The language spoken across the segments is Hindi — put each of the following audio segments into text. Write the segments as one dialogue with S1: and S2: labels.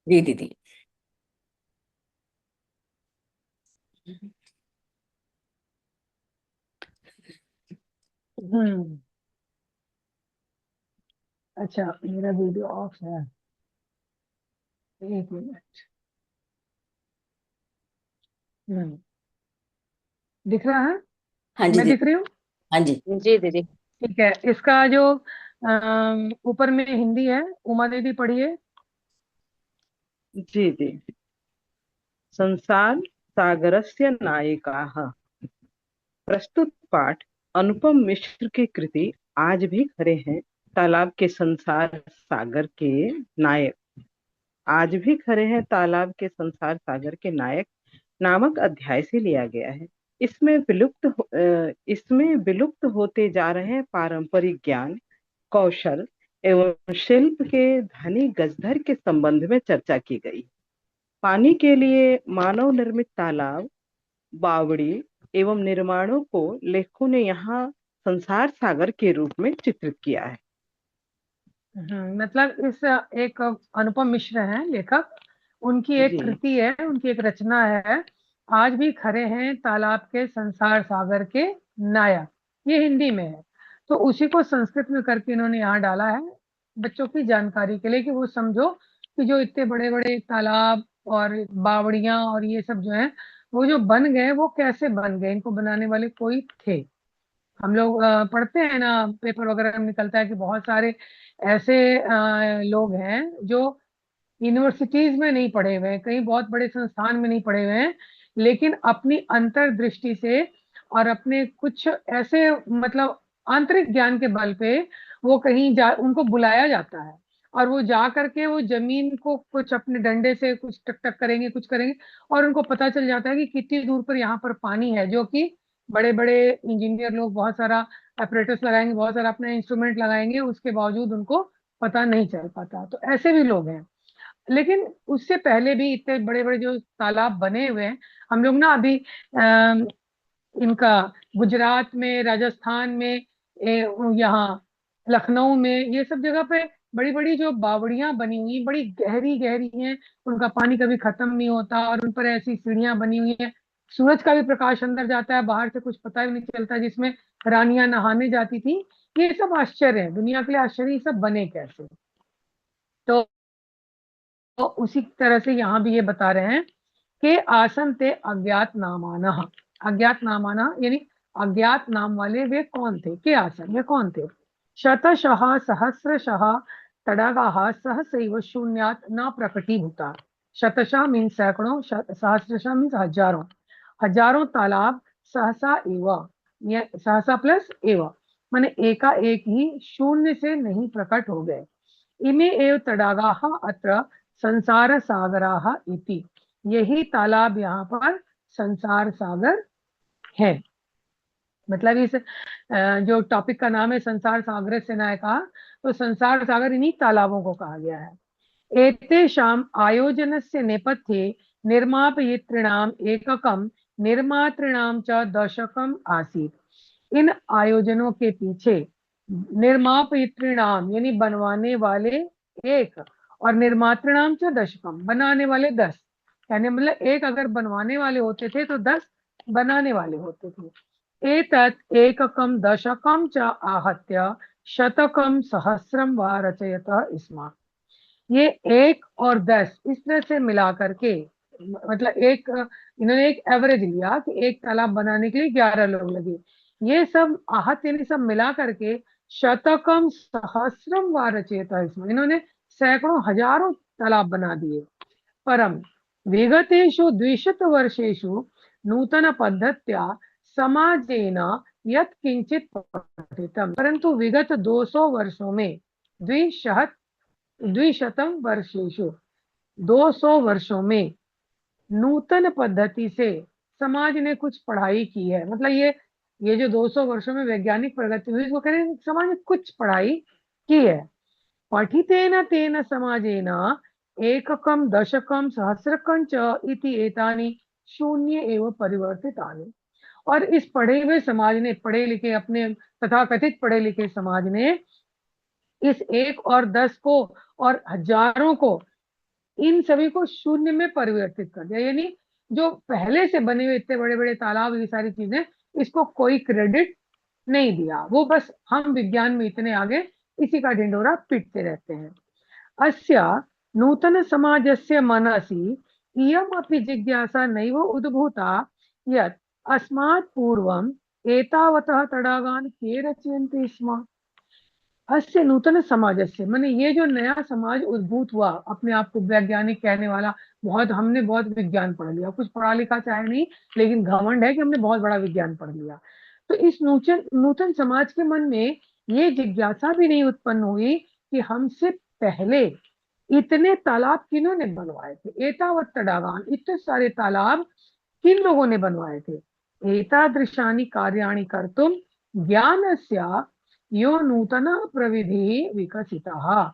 S1: जी दीदी।
S2: हम्म। अच्छा, मेरा वीडियो ऑफ है। एक मिनट। हम्म। दिख रहा है?
S1: हाँ जी
S2: मैं
S1: दीदी।
S2: दिख रही हूँ?
S1: हाँ जी।
S3: जी दीदी।
S2: ठीक है। इसका जो ऊपर में हिंदी है, उमा दीदी पढ़िए।
S3: जी जी। संसार सागरस्य नायिकाः। प्रस्तुत पाठ अनुपम मिश्र की कृति आज भी खड़े हैं तालाब के संसार सागर के नायक। आज भी खड़े हैं तालाब के संसार सागर के नायक नामक अध्याय से लिया गया है। इसमें विलुप्त होते जा रहे हैं पारंपरिक ज्ञान, कौशल एवं शिल्प के धनी गजधर के संबंध में चर्चा की गई। पानी के लिए मानव निर्मित तालाब, बावड़ी एवं निर्माणों को लेखकों ने यहाँ संसार सागर के रूप में चित्रित किया है।
S2: मतलब इस एक अनुपम मिश्र हैं लेखक, उनकी एक
S3: जी
S2: कृति है, उनकी एक रचना है। आज भी खड़े हैं तालाब के संसार सागर के नायक। ये हिंदी में है, तो उसी को संस्कृत में करके इन्होंने यहाँ डाला है बच्चों की जानकारी के लिए, कि वो समझो कि जो इतने बड़े बड़े तालाब और बावड़ियां और ये सब जो है, वो जो बन गए वो कैसे बन गए, इनको बनाने वाले कोई थे। हम लोग पढ़ते हैं ना, पेपर वगैरह में निकलता है कि बहुत सारे ऐसे लोग हैं जो यूनिवर्सिटीज में नहीं पढ़े हुए हैं, कहीं बहुत बड़े संस्थान में नहीं पढ़े हुए हैं, लेकिन अपनी अंतर्दृष्टि से और अपने कुछ ऐसे मतलब आंतरिक ज्ञान के बल पे वो कहीं जा, उनको बुलाया जाता है और वो जा करके वो जमीन को कुछ अपने डंडे से कुछ टक टक करेंगे, कुछ करेंगे, और उनको पता चल जाता है कि कितनी दूर पर यहाँ पर पानी है, जो कि बड़े बड़े इंजीनियर लोग बहुत सारा अपरेटस लगाएंगे, बहुत सारा अपना इंस्ट्रूमेंट लगाएंगे, उसके बावजूद उनको पता नहीं चल पाता। तो ऐसे भी लोग हैं। लेकिन उससे पहले भी इतने बड़े बड़े जो तालाब बने हुए हैं, हम लोग ना अभी इनका गुजरात में, राजस्थान में, यहाँ लखनऊ में, ये सब जगह पे बड़ी बड़ी जो बावड़ियां बनी हुई बड़ी गहरी गहरी हैं, उनका पानी कभी खत्म नहीं होता और उन पर ऐसी सीढ़ियां बनी हुई हैं, सूरज का भी प्रकाश अंदर जाता है, बाहर से कुछ पता भी नहीं चलता, जिसमें रानियां नहाने जाती थी। ये सब आश्चर्य है, दुनिया के लिए आश्चर्य, ये सब बने कैसे। तो उसी तरह से यहाँ भी ये बता रहे हैं कि आसन ते अज्ञात नामाना। अज्ञात नामाना यानी अज्ञात नाम वाले वे कौन थे, के आसन, वे कौन थे। शतशः सहस्रशः तडागाः सहसैव शून्यात् न प्रकटीभूता। शतशः मीन्स सैकड़ों, सहस्रशः मीन्स हजारों, हजारों तालाब सहसा एव, ये सहसा प्लस एव माने एका एक ही शून्य से नहीं प्रकट हो गए। इमे एव तडागाः अत्र संसार सागराः इति। यही तालाब यहाँ पर संसार सागर है। मतलब इस जो टॉपिक का नाम है संसार सागर से नायका, तो संसार सागर इन्हीं तालाबों को कहा गया है। एतेषाम् आयोजनस्य नेपथ्ये निर्मापयितॄणाम् एककं, निर्मातॄणां च दशकम् आसीत्। इन आयोजनों के पीछे निर्मापयितॄणाम यानी बनवाने वाले एक, और निर्मातृणाम च दशकम बनाने वाले 10, यानी मतलब एक अगर बनवाने वाले होते थे तो 10 बनाने वाले होते थे। एतत् एककं दशकं च आहत्य शतकं सहस्रम व रचयत स्म। ये एक और 10 इस तरह से मिला करके, मतलब एक इन्होंने एक एवरेज लिया कि एक तालाब बनाने के लिए 11 लोग लगे। ये सब आहत यानी सब मिला करके शतकम सहस्रम व रचयिता, इसमें इन्होंने सैकड़ों हजारों तालाब बना दिए। परम विगतेषु द्विशत वर्षेषु नूतन पद्धत्या समाजेन यत् किंचित पठितम, परंतु विगत 200 वर्षों में द्विशत द्विशतम वर्षेषु 200 वर्षों में नूतन पद्धति से समाज ने कुछ पढ़ाई की है। मतलब ये जो 200 वर्षों में वैज्ञानिक प्रगति हुई, वो कह रहे हैं समाज ने कुछ पढ़ाई की है। पठितेन तेन समाजेन एककं दशकं सहस्रकं च इति एतानि शून्य एवं परिवर्तितानि। और इस पढ़े हुए समाज ने, पढ़े लिखे अपने तथाकथित पढ़े लिखे समाज ने इस एक और 10 को और हजारों को इन सभी को शून्य में परिवर्तित कर दिया। यानी जो पहले से बने हुए इतने बड़े बड़े तालाब, ये सारी चीजें, इसको कोई क्रेडिट नहीं दिया। वो बस हम विज्ञान में इतने आगे, इसी का ढिंडोरा पीटते रहते हैं। अस्य नूतन समाजस्य मनसि इयमपि जिज्ञासा नैव उद्भूता यत् अस्मात् पूर्वम् एतावतः तडागान् के रचयन्ति स्म। अस्य नूतन समाजस्य माने ये जो नया समाज उद्भूत हुआ, अपने आप को वैज्ञानिक कहने वाला, बहुत हमने बहुत विज्ञान पढ़ लिया, कुछ पढ़ा लिखा चाहे नहीं, लेकिन घमंड है कि हमने बहुत बड़ा विज्ञान पढ़ लिया। तो इस नूतन नूतन समाज के मन में ये जिज्ञासा भी नहीं उत्पन्न हुई कि हमसे पहले इतने तालाब किन्होंने बनवाए थे। एतावत तडागान, इतने सारे तालाब किन लोगों ने बनवाए थे। एतादृशानि कार्याणि कर्तुम ज्ञानस्य यो नूतन प्रविधि विकसितः।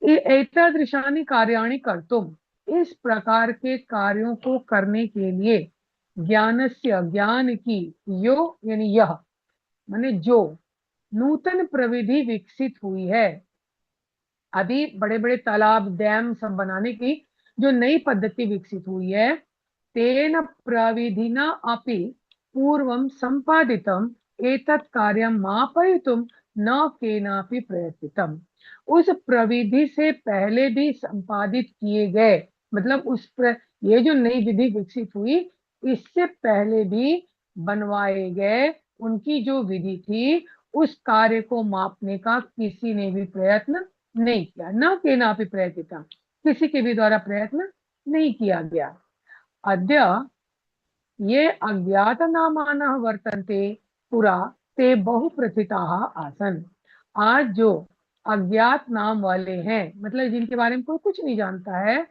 S2: एतादृशानि कार्याणि कर्तुम, इस प्रकार के कार्यों को करने के लिए, ज्ञानस्य, ज्ञान की, यो यानी यह, माने जो, नूतन प्रविधि विकसित हुई है। अभी बड़े बड़े तालाब, डैम सब बनाने की जो नई पद्धति विकसित हुई है, तेन प्रविधिना अपि पूर्वं संपादितम एतत् कार्यं मापयितुं न केनापि प्रयत्नितम। उस प्रविधि से पहले भी संपादित किए गए, मतलब ये जो नई विधि विकसित हुई, इससे पहले भी बनवाए गए उनकी जो विधि थी, उस कार्य को मापने का किसी ने भी प्रयत्न नहीं किया। न केनापि प्रयत्नितम, किसी के भी द्वारा प्रयत्न नहीं किया गया। अद्य ये अज्ञात नामानः वर्तन्ते पुरा ते बहुप्रथिताः आसन। आज जो अज्ञात नाम वाले हैं, मतलब जिनके बारे में कोई कुछ नहीं जानता है,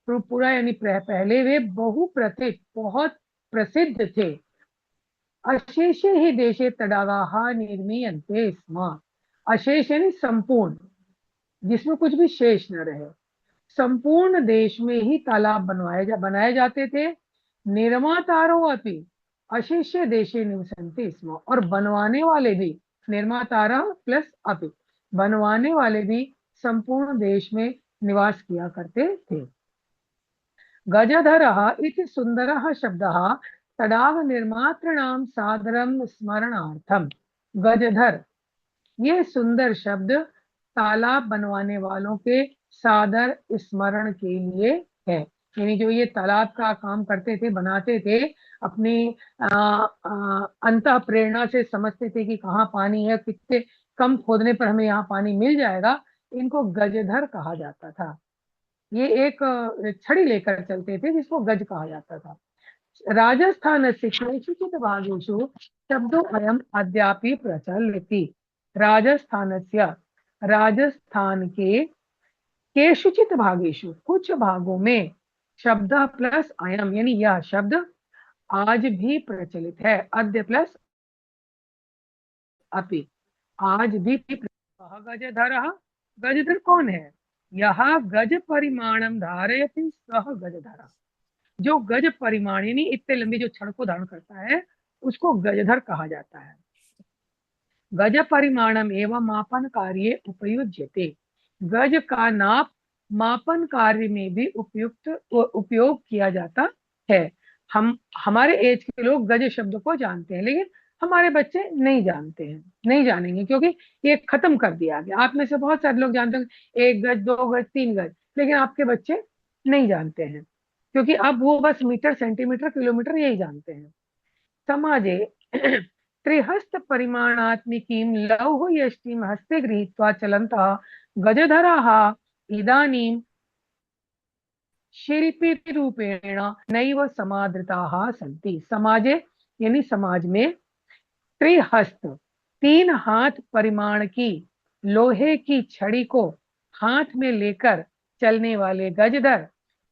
S2: तो पूरा यानी पहले वे बहुप्रथित, बहुत प्रसिद्ध थे। अशेषे ही देशे तडागाः निर्मीयन्ते स्म। अशेष यानी संपूर्ण, जिसमें कुछ भी शेष न रहे। संपूर्ण देश में ही तालाब बनाए जाते थे। निर्मातारो अपि अशेष देशे निवसन्ति स्म। और बनवाने वाले भी, निर्मातारा प्लस अपि, बनवाने वाले भी संपूर्ण देश में निवास किया करते थे। गजधरः इति सुंदरः शब्दः तडाग निर्मातृणां सादरं स्मरणार्थम। गजधर, ये सुंदर शब्द तालाब बनवाने वालों के सादर स्मरण के लिए है। यानी जो ये तालाब का काम करते थे, बनाते थे, अपनी अंत प्रेरणा से समझते थे कि कहाँ पानी है, कितने कम खोदने पर हमें यहाँ पानी मिल जाएगा, इनको गजधर कहा जाता था। ये एक छड़ी लेकर चलते थे जिसको गज कहा जाता था। राजस्थान से केषुचित् भागेषु शब्दो अयम अद्यापि प्रचलति। राजस्थान से, राजस्थान के केषुचित् भागेषु, कुछ भागों में, शब्द प्लस अयम यानी यह शब्द आज भी प्रचलित है। अद्य प्लस अपि, आज भी। गजधर, गजधर कौन है? यह गज परिमाणम धारयति सह गजधर। जो गज परिमाण यानी इतने लंबी जो छड़ को धारण करता है, उसको गजधर कहा जाता है। गज परिमाणम एवं मापन कार्य उपयुज्यते। गज का नाप मापन कार्य में भी उपयोग किया जाता है। हम, हमारे एज के लोग गज शब्द को जानते हैं, लेकिन हमारे बच्चे नहीं जानते हैं, नहीं जानेंगे, क्योंकि ये खत्म कर दिया गया। आप में से बहुत सारे लोग जानते हैं 1 गज, 2 गज, 3 गज, लेकिन आपके बच्चे नहीं जानते हैं, क्योंकि अब वो बस मीटर, सेंटीमीटर, किलोमीटर यही जानते हैं। समाजे त्रिहस्त परिमाणात्मिकीं लौह यष्टिं हस्ते गृहीत्वा चलन्तः गजधराः इदानीं शिल्पीरूपेण नैव समादृताः सन्ति। समाजे यानी समाज में, त्रिहस्त 3 हाथ परिमाण की लोहे की छड़ी को हाथ में लेकर चलने वाले गजधर,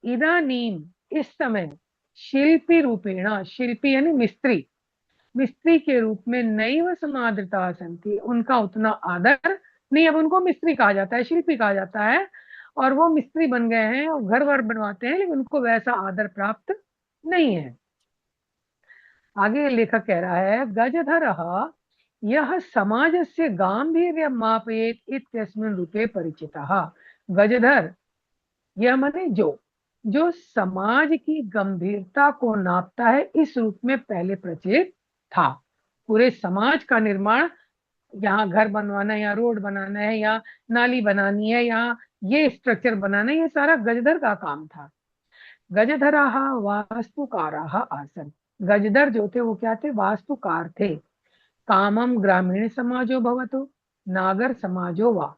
S2: इदानीम इस समय, शिल्पी रूपेण, शिल्पी यानी मिस्त्री, मिस्त्री के रूप में, नैव समादृता संति, उनका उतना आदर नहीं। अब उनको मिस्त्री कहा जाता है, शिल्पी कहा जाता है, और वो मिस्त्री बन गए हैं और घर वर बनवाते हैं, लेकिन उनको वैसा आदर प्राप्त नहीं है। आगे लेखक कह रहा है, गजधर यह समाजस्य गांभीर्य मापयेत इत्यस्मिन् रूपे परिचितः। गजधर यह माने जो जो समाज की गंभीरता को नापता है, इस रूप में पहले प्रचलित था। पूरे समाज का निर्माण, यहाँ घर बनवाना है, यहाँ रोड बनाना है, यहाँ नाली बनानी है, यहाँ ये स्ट्रक्चर बनाना है, ये सारा गजधर का काम था। गजधराः वास्तुकाराः आसन। गजधर जो थे वो क्या थे? वास्तुकार थे। कामम ग्रामीण समाजो भवतु नागर समाजो वा।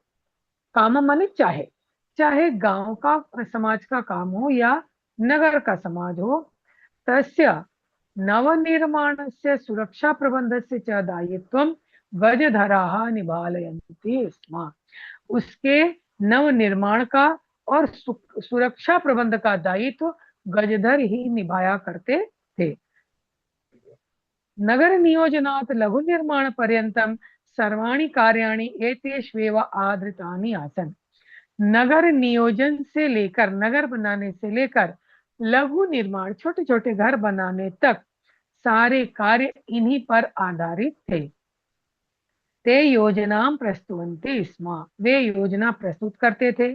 S2: कामम माने चाहे, चाहे गांव का समाज का काम हो या नगर का समाज हो, तस्य नवनिर्माणस्य सुरक्षा प्रबंधस्य च दायित्वं गजधराः निभालयन्ति स्म। उसके नव निर्माण का और सुरक्षा प्रबंध का दायित्व गजधर ही निभाया करते थे। नगर नियोजनात् लघु निर्माण पर्यंतम सर्वाणि कार्याणि एतेष्वेव आधृतानि आसन। नगर नियोजन से लेकर, नगर बनाने से लेकर लघु निर्माण, छोटे छोटे घर बनाने तक सारे कार्य इन्हीं पर आधारित थे। ते योजना प्रस्तुवन्ति स्म। वे योजना प्रस्तुत करते थे।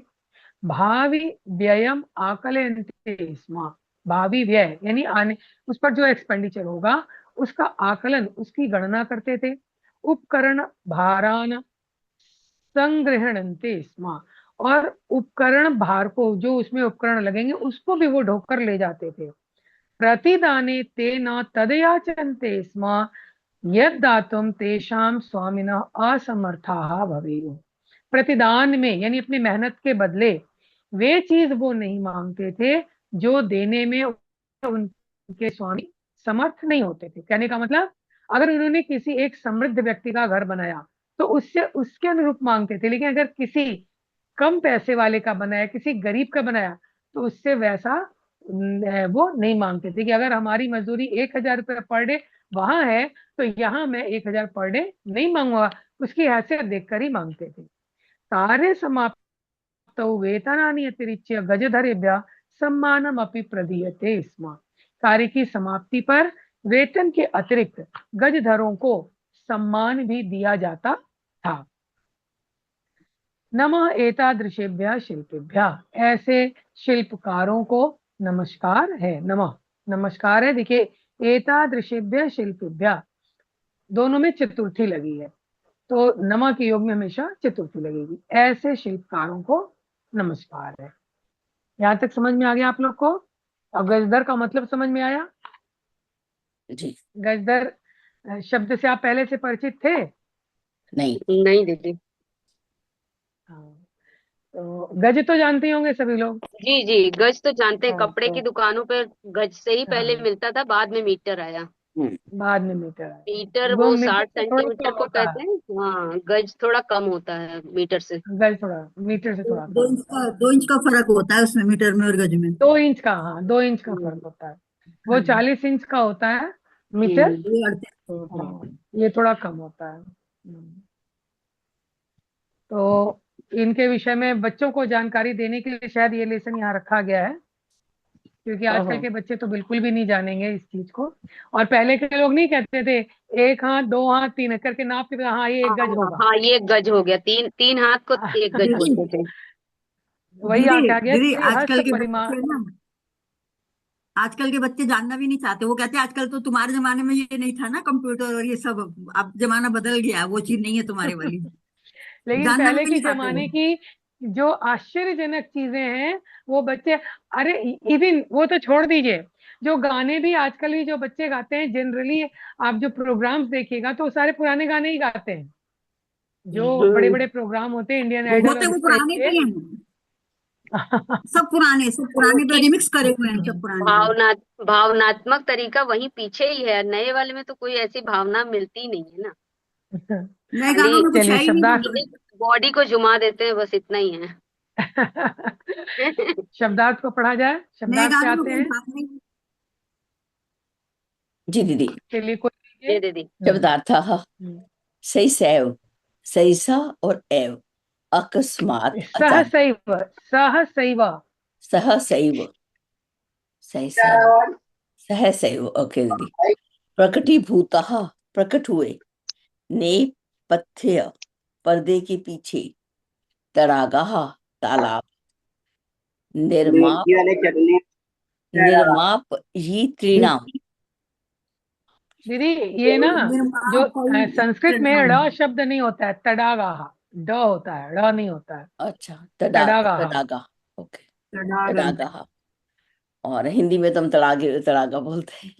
S2: भावी व्ययम आकलयन्ति स्म। भावी व्यय यानी आने, उस पर जो एक्सपेंडिचर होगा उसका आकलन, उसकी गणना करते थे। उपकरण भारान संग्रहणन्ति स्म। और उपकरण भार को, जो उसमें उपकरण लगेंगे उसको भी वो ढोकर ले जाते थे। प्रतिदाने ते न तदयाचन्ते स्म यद्दातुं तेषां स्वामिनः असमर्थाः भवेयुः। प्रतिदान में यानी अपनी मेहनत के बदले वे चीज वो नहीं मांगते थे जो देने में उनके स्वामी समर्थ नहीं होते थे। कहने का मतलब, अगर उन्होंने किसी एक समृद्ध व्यक्ति का घर बनाया तो उससे उसके अनुरूप मांगते थे, लेकिन अगर किसी कम पैसे वाले का बनाया, किसी गरीब का बनाया, तो उससे वैसा वो नहीं मांगते थे कि अगर हमारी मजदूरी 1,000 रुपये पर डे वहां है तो यहाँ मैं 1,000 पर डे नहीं मांगूंगा, उसकी हैसियत देखकर ही मांगते थे। कार्य समाप्तौ वेतनानि अतिरिच्य गजधरेभ्यः सम्मानमपि प्रदीयते स्म। कार्य की समाप्ति पर वेतन के अतिरिक्त गजधरों को सम्मान भी दिया जाता था। नमः एतादृशेभ्यः शिल्पेभ्यः। ऐसे शिल्पकारों को नमस्कार है। नमः नमस्कार है। देखिए, एतादृशेभ्यः शिल्पेभ्यः दोनों में चतुर्थी लगी है, तो नमः के योग में हमेशा चतुर्थी लगेगी। ऐसे शिल्पकारों को नमस्कार है। यहां तक समझ में आ गया आप लोग को? अब गजधर का मतलब समझ में आया
S1: जी?
S2: गजधर शब्द से आप पहले से परिचित थे?
S1: नहीं
S4: नहीं दीदी।
S2: हाँ, तो गज तो जानते होंगे सभी लोग।
S4: जी जी, गज तो जानते हैं।
S2: हाँ,
S4: कपड़े
S2: तो
S4: की दुकानों पे गज से ही पहले
S2: हाँ,
S4: मिलता था, बाद में मीटर आया।
S2: बाद में मीटर आया।
S4: मीटर
S2: वो
S4: वो
S2: मीटर
S4: 60
S2: से थोड़ा
S4: सेंटीमीटर
S2: कम
S4: को
S2: होता
S4: कहते
S2: है।
S4: हैं। हाँ, गज थोड़ा कम होता है मीटर से।
S2: गज थोड़ा मीटर से थोड़ा
S5: दो
S2: कम
S5: इंच
S2: होता
S5: का
S2: है।
S5: 2 इंच का फर्क होता है उसमें, मीटर में और गज में।
S2: 2 इंच का, हाँ 2 इंच का
S4: हम्म,
S2: फर्क होता है। वो
S5: हाँ,
S2: 40 इंच का होता है मीटर।
S5: ये 38।
S2: हाँ, ये थोड़ा कम होता है। तो इनके विषय में बच्चों को जानकारी देने के लिए शायद ये लेसन यहाँ रखा गया है, क्योंकि आजकल के बच्चे तो बिल्कुल भी नहीं जानेंगे इस चीज को। और पहले के लोग नहीं कहते थे 1 हाथ 2 हाथ 3 करके नाप के, हाँ ये 1 गज
S4: हाँ
S2: होगा।
S4: हाँ, ये एक गज हो गया। तीन तीन हाथ को एक गज
S5: दीदी
S4: बोलते थे।
S2: वही
S5: दीदी
S2: आ गया
S5: दीदी
S2: कि
S5: आजकल
S2: हस्त
S5: के
S2: परिमाण।
S5: बच्चे ना, आजकल के बच्चे जानना भी नहीं चाहते। वो कहते हैं आजकल तो तुम्हारे जमाने में ये नहीं था ना, कंप्यूटर और ये सब, अब जमाना बदल गया, वो चीज नहीं है तुम्हारे वाली।
S2: लेकिन
S5: जानना
S2: पहले
S5: भी
S2: की
S5: नहीं चाहते वो।
S2: जमाने की जो आश्चर्यजनक चीजें हैं वो बच्चे, अरे इवन वो तो छोड़ दीजिए, जो गाने भी आजकल ही जो बच्चे गाते हैं जनरली, आप जो प्रोग्राम्स देखिएगा तो सारे पुराने गाने ही गाते हैं। जो बड़े
S4: हम्म।
S2: बड़े प्रोग्राम होते हैं इंडियन
S5: वो
S2: आइडल
S5: होते
S2: और
S5: वो
S2: इस टाइप
S5: पुराने
S2: के।
S5: भी हैं, सब पुराने तो
S4: उनकी
S5: रिमिक्स करे हुए हैं, सब पुराने हैं।
S4: भावना भावनात्मक तरीका वहीं पीछे ही है। नए वाले में तो कोई ऐसी भावना मिलती नहीं है ना।
S5: नए
S4: खाली
S5: गानों में कुछ
S2: चलिए
S5: है ही नहीं
S2: शब्दार्थ।
S5: वो।
S4: बॉडी को जुमा देते हैं, बस इतना ही है।
S2: शब्दार्थ को पढ़ा जाए,
S5: नए
S2: शब्दार्थ पे
S5: गानों में
S2: आते
S5: कोई
S2: हैं।
S5: भाव नहीं।
S1: जी दीदी।
S2: चलिए कोई लीजिए।
S4: ये दीदी।
S1: शब्दार्थः
S2: हम्म।
S1: सैसैव, सैसा और एव, अकस्मात अचानक,
S2: सहसैव, सहसैव।
S1: सहसैव, सहसा, सहसैव, ओके दीदी। प्रकटीभूतः, प्रकट हुए, नेपथ्य, पर्दे के पीछे, तड़ागा, तालाब, निर्माप निर्माप ही त्रिणाम।
S2: दीदी ये ना जो
S5: निर्माप कोई
S2: संस्कृत में
S5: प्रणाम।
S2: ड़ शब्द नहीं होता है, तडागाहा, ड होता है, ड़ नहीं होता है,
S1: अच्छा,
S2: तडागाहा।
S1: तड़ागा। ओके,
S5: तड़ागा,
S1: तड़ागा। और हिंदी में तो हम तड़ागा बोलते हैं,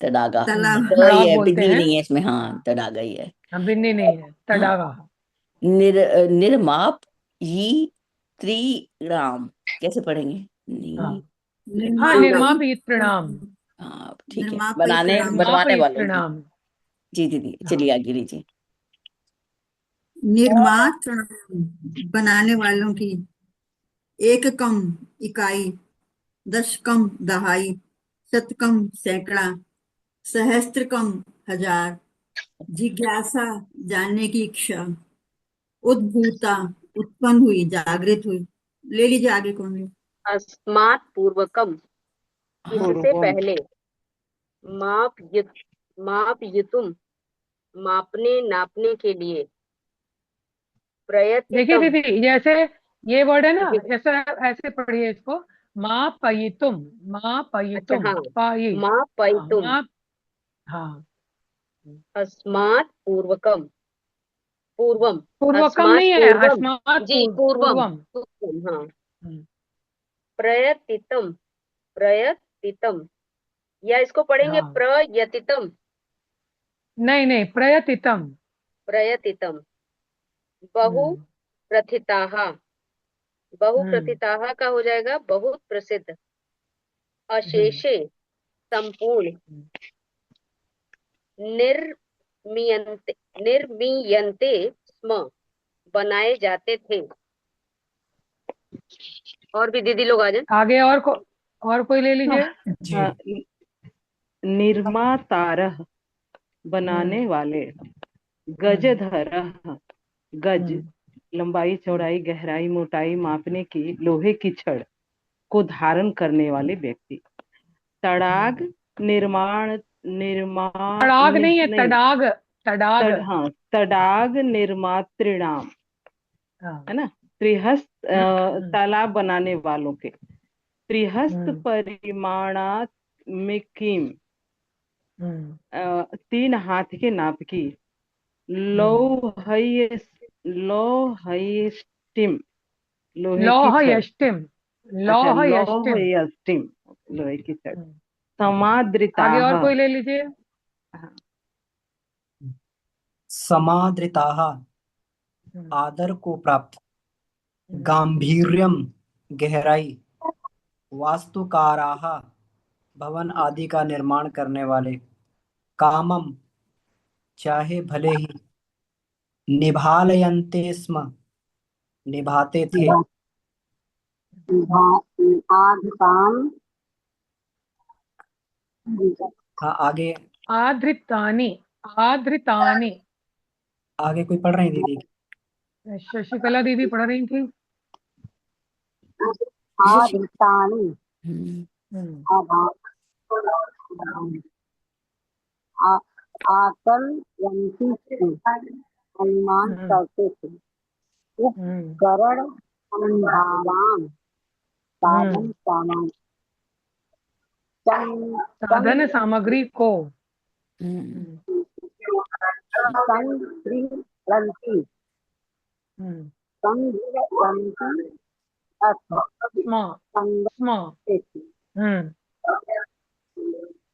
S1: तड़ागा।
S5: तालाब।
S1: तो
S2: तड़ाग
S1: ये
S2: बोलते
S1: बिंदी
S2: हैं,
S1: नहीं है इसमें, हाँ तड़ागा ही है।
S2: बिन्नी नहीं है,
S1: हाँ।
S2: तडागाहा।
S1: निर्माप ही त्रिणाम कैसे पढ़ेंगे?
S2: हाँ हाँ,
S5: निर्माप
S2: निर्माप
S5: कोई
S2: प्रणाम,
S1: हाँ ठीक है,
S5: निर्माप कोई
S1: बनाने
S5: प्रणाम।
S2: निर्माप
S1: बनवाने वालों की।
S2: प्रणाम।
S1: जी दीदी,
S2: हाँ।
S1: चलिए आगे लीजिए।
S5: निर्माप प्रणाम, बनाने वालों की। एककम, इकाई। दशकम, दहाई। शतकम, सैकड़ा। सहस्त्रकम, हजार। जिज्ञासा, जानने की इच्छा। उद्भूता, उत्पन्न हुई, जागृत हुई। ले लीजिए आगे कौन है?
S4: अस्मात् पूर्वकम, इससे
S3: पूर्वम।
S4: पहले। मापयितुम, मापने नापने के लिए।
S2: देखिए
S4: प्रयतितम,
S2: दीदी, जैसे ये वर्ड है ना,
S4: जी,
S2: ऐसा ऐसे पढ़िए इसको। माँ पयितुम, माँ
S4: अच्छा
S2: पयितुम,
S4: हाँ,
S2: पाई। हाँ
S4: मापयितुम।
S2: माँ। हाँ,
S4: अस्मात् पूर्वकम, पूर्वम।
S2: पूर्वकम
S4: अस्मात्
S2: नहीं है,
S4: पूर्वम,
S2: अस्मात्
S4: जी पूर्वम,
S2: पूर्वम।
S4: पूर्वम हाँ।
S2: हम्म,
S4: प्रयतितम, प्रयतितम, या इसको पढ़ेंगे
S2: हाँ,
S4: प्रयतितम,
S2: नहीं नहीं, प्रयतितम।
S4: प्रयतितम। बहु
S2: हम्म
S4: प्रथिताः,
S2: हम्म
S4: बहुप्रथिताः का हो जाएगा बहुत प्रसिद्ध।
S2: हम्म
S4: अशेषे, संपूर्ण। निर्मीयन्ते, निर्मीयन्ते स्म, बनाए जाते थे। और भी दीदी लोग आ जाए।
S2: आगे और कोई ले लीजिए।
S3: हाँ, निर्मातारः,
S2: हम्म
S3: बनाने वाले।
S2: हम्म
S3: गजधरः, गज
S2: हम्म
S3: लंबाई चौड़ाई गहराई मोटाई मापने की लोहे की छड़ को धारण करने वाले व्यक्ति।
S2: हम्म।
S3: तड़ाग, निर्माण निर्माण
S2: तड़ाग नहीं है,
S3: नहीं,
S2: तड़ाग, तड़ाग।
S3: हाँ, तड़ाग निर्मातृणाम,
S2: हाँ।
S3: है ना। त्रिहस्त
S2: हम्म
S3: तालाब बनाने वालों के। त्रिहस्त
S2: हम्म
S3: परिमाणात्मिकीम,
S2: हम्म
S3: 3 हाथ के नाप की।
S2: हम्म।
S3: लौहय लौहयष्टिम, लोहे की
S2: लौह
S3: छड़।
S2: यष्टिम,
S3: अच्छा,
S2: लौह यष्टिम।
S3: लौहयष्टिम, लोहे की छड़।
S2: हम्म। आगे
S3: समाद्रिताः,
S2: और कोई ले लीजिए।
S6: समादृताः,
S2: हम्म
S6: आदर को प्राप्त।
S2: हम्म
S6: गांभीर्यम, गहराई। वास्तुकाराः, भवन आदि का निर्माण करने वाले। कामम, चाहे भले ही। निभालयन्ते स्म, निभाते थे।
S4: आदितान,
S6: हाँ आगे।
S2: आधृतानि, आधृतानि।
S6: आगे कोई पढ़ रही दीदी?
S2: शशिकला दीदी पढ़ रही थी।
S1: शशि।
S4: आदितानि,
S2: हम्म
S4: आकलयन्ति थे, अनुमान
S2: हम्म
S4: करते थे।
S2: हम्म
S4: उपकरण संधारान,
S2: हम्म
S4: साधन सामान।
S2: साधन सामग्री को।
S1: हम्म,
S2: हम्म
S4: संग्रहन्ति,
S2: हम्म
S4: संग्रहन्ति,
S2: स्म, स्म।
S4: संग्रहते थे।
S2: हम्म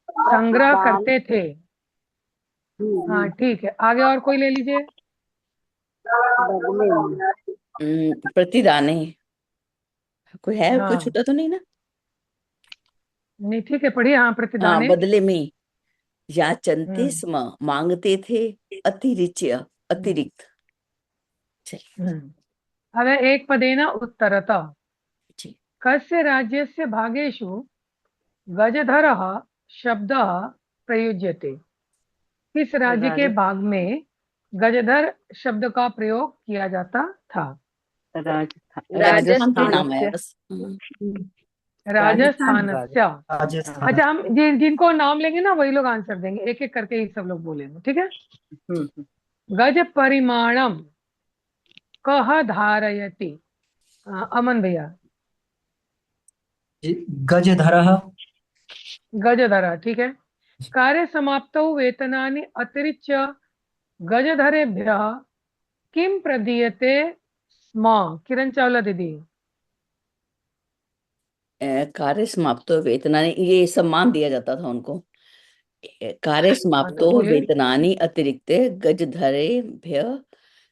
S2: संग्रह
S4: प्रतिदान,
S2: करते थे। हाँ ठीक है, आगे और कोई ले लीजिए।
S4: बदले में।
S1: प्रतिदाने। कोई है, कोई
S2: हाँ,
S1: छूटा तो नहीं ना?
S2: नहीं ठीक है, पढ़िए। हाँ,
S1: हाँ,
S2: प्रतिदाने।
S1: बदले में। याचन्ते
S2: हम्म
S1: स्म, मांगते थे। अतिरिच्य,
S2: हम्म
S1: अतिरिक्त। चलिए।
S2: अब है एक पदेन उत्तरतः।
S1: जी।
S2: कस्य राज्यस्य भागेषु गजधरः शब्दः प्रयुज्यते? किस राज्य के
S3: राज
S2: भाग में गजधर शब्द का प्रयोग किया जाता था?
S3: राजस्थान,
S1: राजस्थान तो
S4: राजस्थान,
S1: नाम है
S3: राजस्थान
S1: बस।
S5: राजस्थान।
S6: राज
S2: राजस्थानस्य।
S6: राजस्थान।
S2: अच्छा, हम जिनको नाम लेंगे ना वही लोग आंसर देंगे, एक एक करके ही सब लोग बोलेंगे, ठीक है।
S3: हम्म
S2: गज परिमाणम कह धारयति। अमन भैया।
S6: गजधरः।
S2: गजधरः, ठीक है। कार्य समाप्तौ वेतनानि अतिरिच्य गजधरेभ्यः किम प्रदीयते स्म? किरण चावला दीदी।
S1: कार्य समाप्तो वेतनानि, ये सम्मान दिया जाता था उनको। कार्य
S2: हाँ, तो
S1: समाप्तो
S2: बोलिए
S1: वेतनानि अतिरिक्त गजधरेभ्य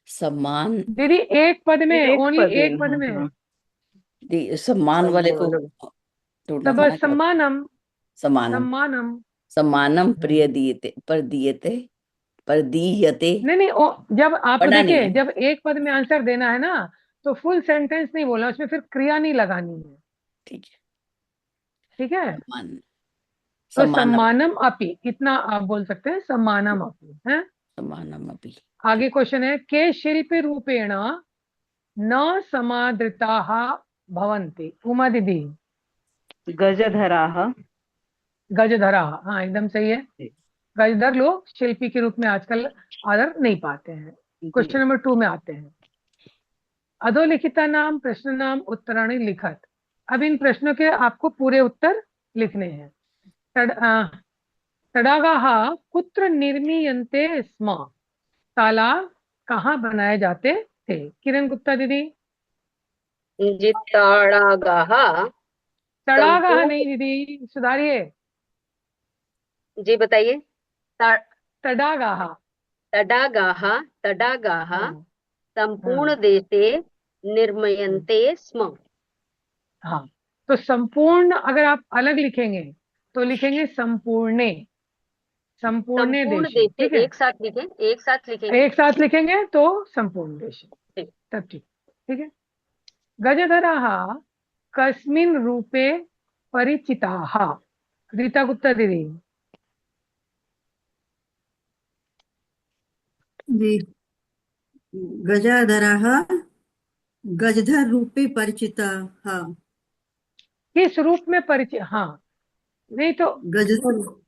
S1: सम्मान।
S2: दीदी, एक पद में,
S3: एक
S2: ओनली
S3: पद
S2: एक
S3: में,
S2: पद
S3: हाँ
S2: में।
S3: हाँ।
S1: सम्मान वाले को
S3: सम्मानम।
S1: ढूंढना
S2: तब
S1: था ना, क्या?
S2: सम्मानम,
S1: सम्मानम।
S2: सम्मानम।
S1: सम्मानम प्रियदीयते, परदीयते, परदीयते।
S2: नहीं नहीं, जब आपको
S1: पढ़ा नहीं
S2: देखिए,
S1: है।
S2: जब एक पद में आंसर देना है ना, तो फुल सेंटेंस नहीं बोलना, उसमें फिर क्रिया नहीं लगानी है।
S1: ठीक है।
S2: ठीक है।
S1: सम्मान,
S2: तो
S1: सम्मानम,
S2: सम्मानम अपि, इतना आप बोल सकते हैं, सम्मानम अपि है।
S1: सम्मानम अभी।
S2: आगे क्वेश्चन है, के शिल्पी रूपेण न समादृताः भवन्ति। उमा दीदी।
S3: गजधराः।
S2: गजधरा, हाँ एकदम सही है। गजधर लोग शिल्पी के रूप में आजकल आदर नहीं पाते हैं। क्वेश्चन
S3: जी।
S2: नंबर 2 में आते हैं। अधोलिखिता नाम प्रश्न नाम उत्तराणि लिखत। अब इन प्रश्नों के आपको पूरे उत्तर लिखने हैं। तडागाः कुत्र निर्मीयन्ते स्म? तालाब कहाँ बनाए जाते थे? किरण गुप्ता दीदी।
S4: जी, तड़ागाह
S2: तड़ागाह नहीं
S4: संपूर्ण।
S2: दीदी, सुधारिए।
S4: जी बताइए। त-
S2: तडागाह।
S4: तडागाह, तडागाह
S2: हाँ
S4: संपूर्ण
S2: हाँ
S4: देशे निर्मयन्ते स्म।
S2: हाँ। तो संपूर्ण अगर आप अलग लिखेंगे तो लिखेंगे संपूर्णे, संपूर्णे
S4: संपूर्ण
S2: देशे,
S4: देशे
S2: ठीक है।
S4: एक साथ लिखें, एक साथ लिखेंगे।
S2: एक साथ लिखेंगे तो संपूर्ण देशे,
S4: ठीक।
S2: तब ठीक। ठीक है। गजधराः कस्मिन् रूपे परिचिताः? रीता गुप्ता दीदी।
S5: जी, गजाधरः गजधर रूपे परिचितः। हाँ,
S2: किस रूप में परिचित? हाँ, नहीं तो,
S5: गजधर।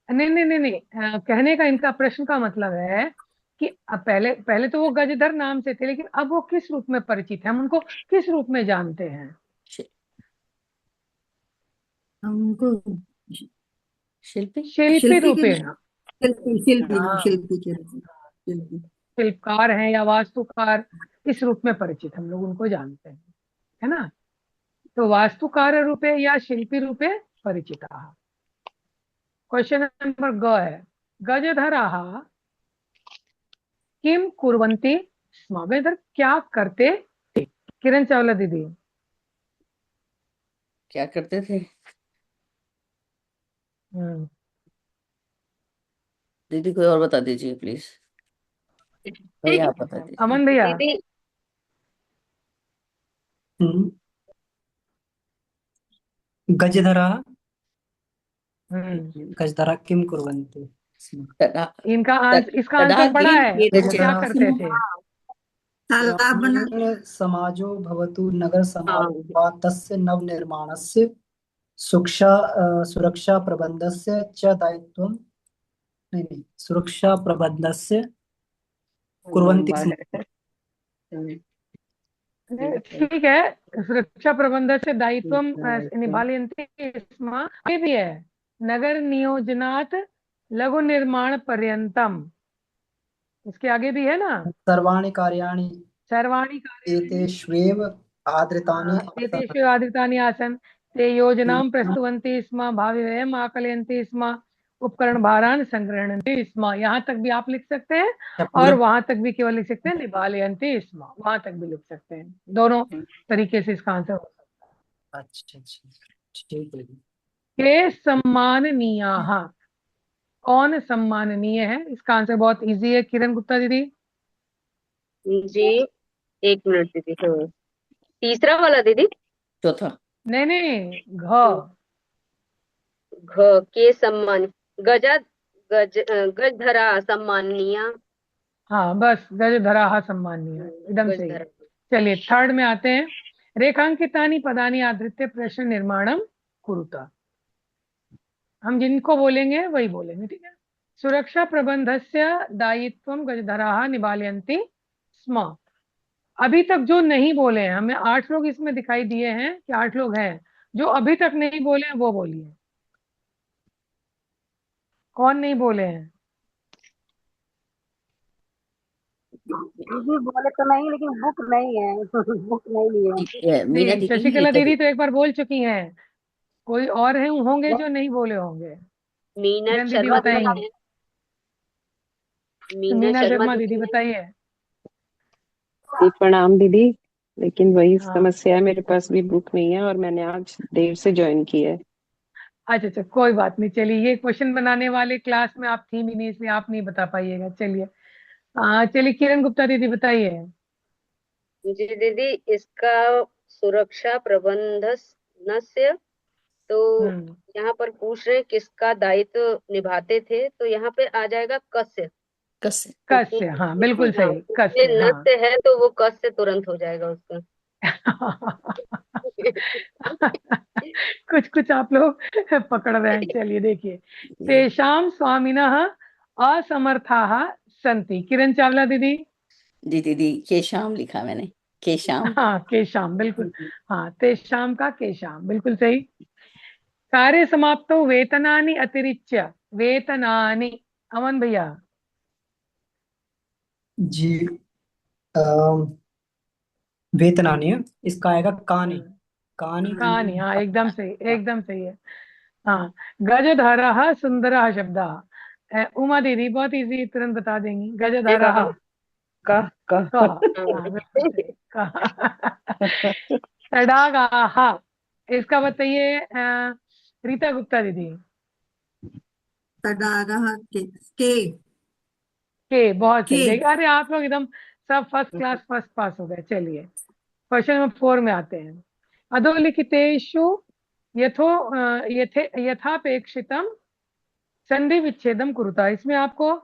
S2: नहीं नहीं नहीं नहीं, कहने का इनका प्रश्न का मतलब है कि अब पहले पहले तो वो गजधर नाम से थे, लेकिन अब वो किस रूप में परिचित है, हम उनको किस रूप में जानते हैं?
S5: हमको
S1: शिल्पी।
S2: शिल्पी
S5: शिल्पी के,
S2: रूपेण।
S5: शिल्पी शिल्पी, हाँ,
S2: हाँ,
S5: शिल्पी के रूप में। शिल्पी।
S2: शिल्पकार हैं या वास्तुकार, इस रूप में परिचित हम लोग उनको जानते हैं, है ना। तो वास्तुकार रूपे या शिल्पी रूपे परिचिता। क्वेश्चन नंबर ग है, गजधराः किम कुर्वन्ति स्म? गजधर क्या करते थे? किरण चावला दीदी।
S1: क्या करते थे?
S2: हम्म,
S1: दीदी कोई और बता दीजिए प्लीज। भैया आप बता दीजिए।
S2: अमन भैया।
S4: दीदी,
S6: हम्म, गजधरः।
S2: हम्म,
S6: गजधरः किं कुर्वन्ति स्म?
S1: तड़ा,
S2: इसका आंसर पढ़ा
S1: तड़ागे
S2: है, वो क्या
S6: गजधरः
S2: करते थे?
S5: तालाब बना।
S6: ग्रामीण समाजो भवतु नगर
S4: हाँ,
S6: समाजो वा तस्य नवनिर्माणस्य सुरक्षा प्रबन्धस्य च दायित्वं, नहीं नहीं, सुरक्षा प्रबन्धस्य कुर्वन्ति स्म।
S2: ठीक है, सुरक्षा प्रबंधन से दायित्व निभालयन्ति स्म। ये भी है, नगर नियोजनात् लघु निर्माण पर्यंतम, इसके आगे भी है ना।
S6: सर्वाणि कार्याणि
S2: सर्वाणि कार्याणि
S6: एतेष्वेव आदृतानि आसन्।
S2: एतेषु आदितानि आसन्, ते योजनां प्रस्तुवन्ति स्म, भाविव्ययम् आकलयन्ति स्म, उपकरण भारान संग्रहणन्ति स्म। यहाँ तक भी आप लिख सकते हैं,
S6: क्या
S2: और
S6: पूरा?
S2: वहां तक भी केवल लिख सकते हैं निभालयन्ति स्म, वहां तक भी लिख सकते हैं। दोनों तरीके से इसका आंसर हो सकता
S6: अच्छा अच्छा, ठीक है।
S2: है। के सम्माननीयाः, कौन सम्माननीय है? इसका आंसर बहुत इजी है, किरण गुप्ता दीदी।
S4: जी, एक मिनट दीदी। हाँ, तीसरा वाला दीदी।
S1: चौथा।
S2: नहीं नहीं, घ।
S4: घ, के सम्मान, गजा, गजधरा सम्माननीय।
S2: हाँ बस, गजधराः सम्माननीय, एकदम सही।
S4: गजधरा।
S2: चलिए थर्ड में आते हैं। रेखांकितानि पदानि आधृत्य प्रश्न निर्माणम कुरुत। हम जिनको बोलेंगे वही बोलेंगे, ठीक है। सुरक्षा प्रबंधस्य दायित्वम गजधराः निभालयन्ति स्म। अभी तक जो नहीं बोले हैं, हमें 8 लोग इसमें दिखाई दिए हैं कि 8 लोग हैं, जो अभी तक नहीं बोले हैं वो बोलिए। कौन नहीं बोले हैं?
S4: दीदी बोले तो नहीं, लेकिन बुक नहीं है। बुक नहीं लिए हैं।
S1: मीना
S2: नहीं,
S1: दीदी है,
S2: शशिकला
S1: रीता
S2: दीदी
S1: दीदी।
S2: तो एक बार बोल चुकी हैं। कोई और है होंगे जो नहीं बोले होंगे।
S4: मीना
S2: किरण दीदी
S4: शर्मा दीदी
S2: बताएंगी।
S4: है।
S2: तो
S4: मीना
S2: मीना
S4: शर्मा
S2: शर्मा दीदी
S4: दीदी है।
S2: बताइए।
S7: जी प्रणाम दीदी। लेकिन वही
S2: हाँ,
S7: समस्या है, मेरे पास भी बुक नहीं है और मैंने आज देर से ज्वाइन किया है।
S2: अच्छा अच्छा, कोई बात नहीं। चलिए, ये क्वेश्चन बनाने वाले क्लास में आप थी भी नहीं, इसलिए आप नहीं बता पाइएगा। चलिए, चलिए किरण गुप्ता दीदी बताइए।
S4: जी दीदी, इसका सुरक्षा प्रबंधनस्य, तो
S2: हम्म।
S4: यहाँ पर पूछ रहे हैं किसका दायित्व निभाते थे, तो यहाँ पे आ जाएगा कस्य।
S1: कस।
S2: कस्य, हाँ बिल्कुल
S4: हाँ,
S2: सही,
S4: इसमें
S2: कस्य, हाँ।
S4: नस्य है तो वो कस्य तुरंत हो जाएगा उसका।
S2: कुछ कुछ आप लोग पकड़ रहे हैं। चलिए देखिए, तेषाम स्वामिनः असमर्थाः सन्ति। किरण चावला दीदी।
S1: जी दीदी, केशाम लिखा मैंने, केशाम।
S2: हाँ, केशाम, बिल्कुल। हाँ, तेषाम का केशाम, बिल्कुल सही। कार्य समाप्तो वेतनानि अतिरिच्य। वेतनानि, अमन भैया।
S6: जी। अम, वेतनानि, इसका आएगा कानि।
S2: हम्म,
S6: कानि
S2: कहानी, हाँ एकदम सही, एकदम सही है। हाँ, गजधरः सुंदरः शब्दः। उमा दीदी बहुत इजी, तुरंत बता देंगी।
S3: कह
S2: गजधरः,
S3: कह
S2: क।
S3: कह
S2: हाँ बिल्कुल सही, क। तडागाः, इसका बताइए रीता गुप्ता दीदी।
S5: तडागः के
S2: के, बहुत
S5: के
S2: सही। देखिए, अरे आप लोग एकदम सब फर्स्ट क्लास, फर्स्ट पास हो गए। चलिए, क्वेश्चन नंबर 4 में आते हैं। अधोलिखितेषु यथापेक्षितम संधि विच्छेदम कुरुता। इसमें आपको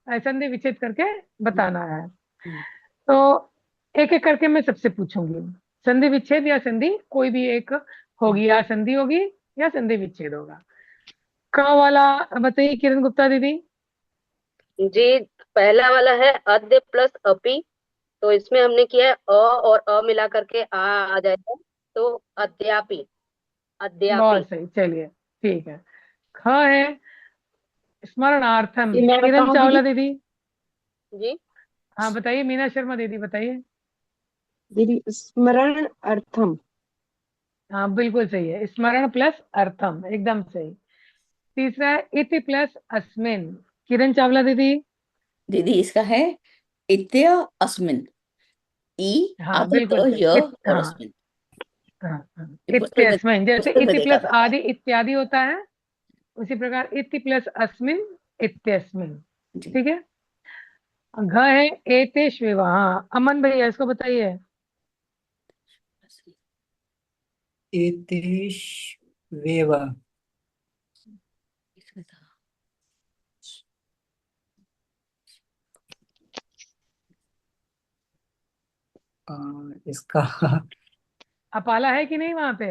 S2: संधि विच्छेद करके बताना है। तो एक एक करके मैं सबसे पूछूंगी। संधि विच्छेद या संधि कोई भी एक होगी, या संधि होगी या संधि विच्छेद होगा। क वाला बताइए किरण गुप्ता दीदी।
S4: जी, पहला वाला है अद्य प्लस अपि, तो इसमें हमने किया है अ और अ मिला करके आ जाएगा, तो अद्यापि। अद्यापि।
S2: बहुत सही, चलिए ठीक है। ख है स्मरणार्थम।
S7: ये मैं
S2: किरण
S7: बताऊं
S2: चावला
S7: दीदी?
S2: दीदी।
S4: जी
S2: हाँ बताइए, मीना शर्मा दीदी बताइए।
S7: दीदी स्मरण अर्थम।
S2: हाँ बिल्कुल सही है, स्मरण प्लस अर्थम, एकदम सही। तीसरा है इति प्लस अस्मिन। किरण चावला दीदी।
S1: दीदी इसका है इत्य अस्मिन। ई
S2: हाँ
S1: आदत
S2: बिल्कुल
S1: य
S2: सही,
S1: और
S2: हाँ
S1: अस्मिन।
S2: हाँ हाँ।
S1: ये
S2: इत्यस्मिन, जैसे
S1: पुस्तक में
S2: इति
S1: देखा
S2: प्लस
S1: था।
S2: आदि इत्यादि होता है, उसी प्रकार इति प्लस अस्मिन, इत्यस्मिन।
S1: जी।
S2: ठीक है। घ है एतेष्वेव। हाँ, अमन भैया इसको बताइए।
S6: एतेष्वेव।
S1: इसमें था।
S6: इसका
S2: अपाला है कि नहीं वहां पे?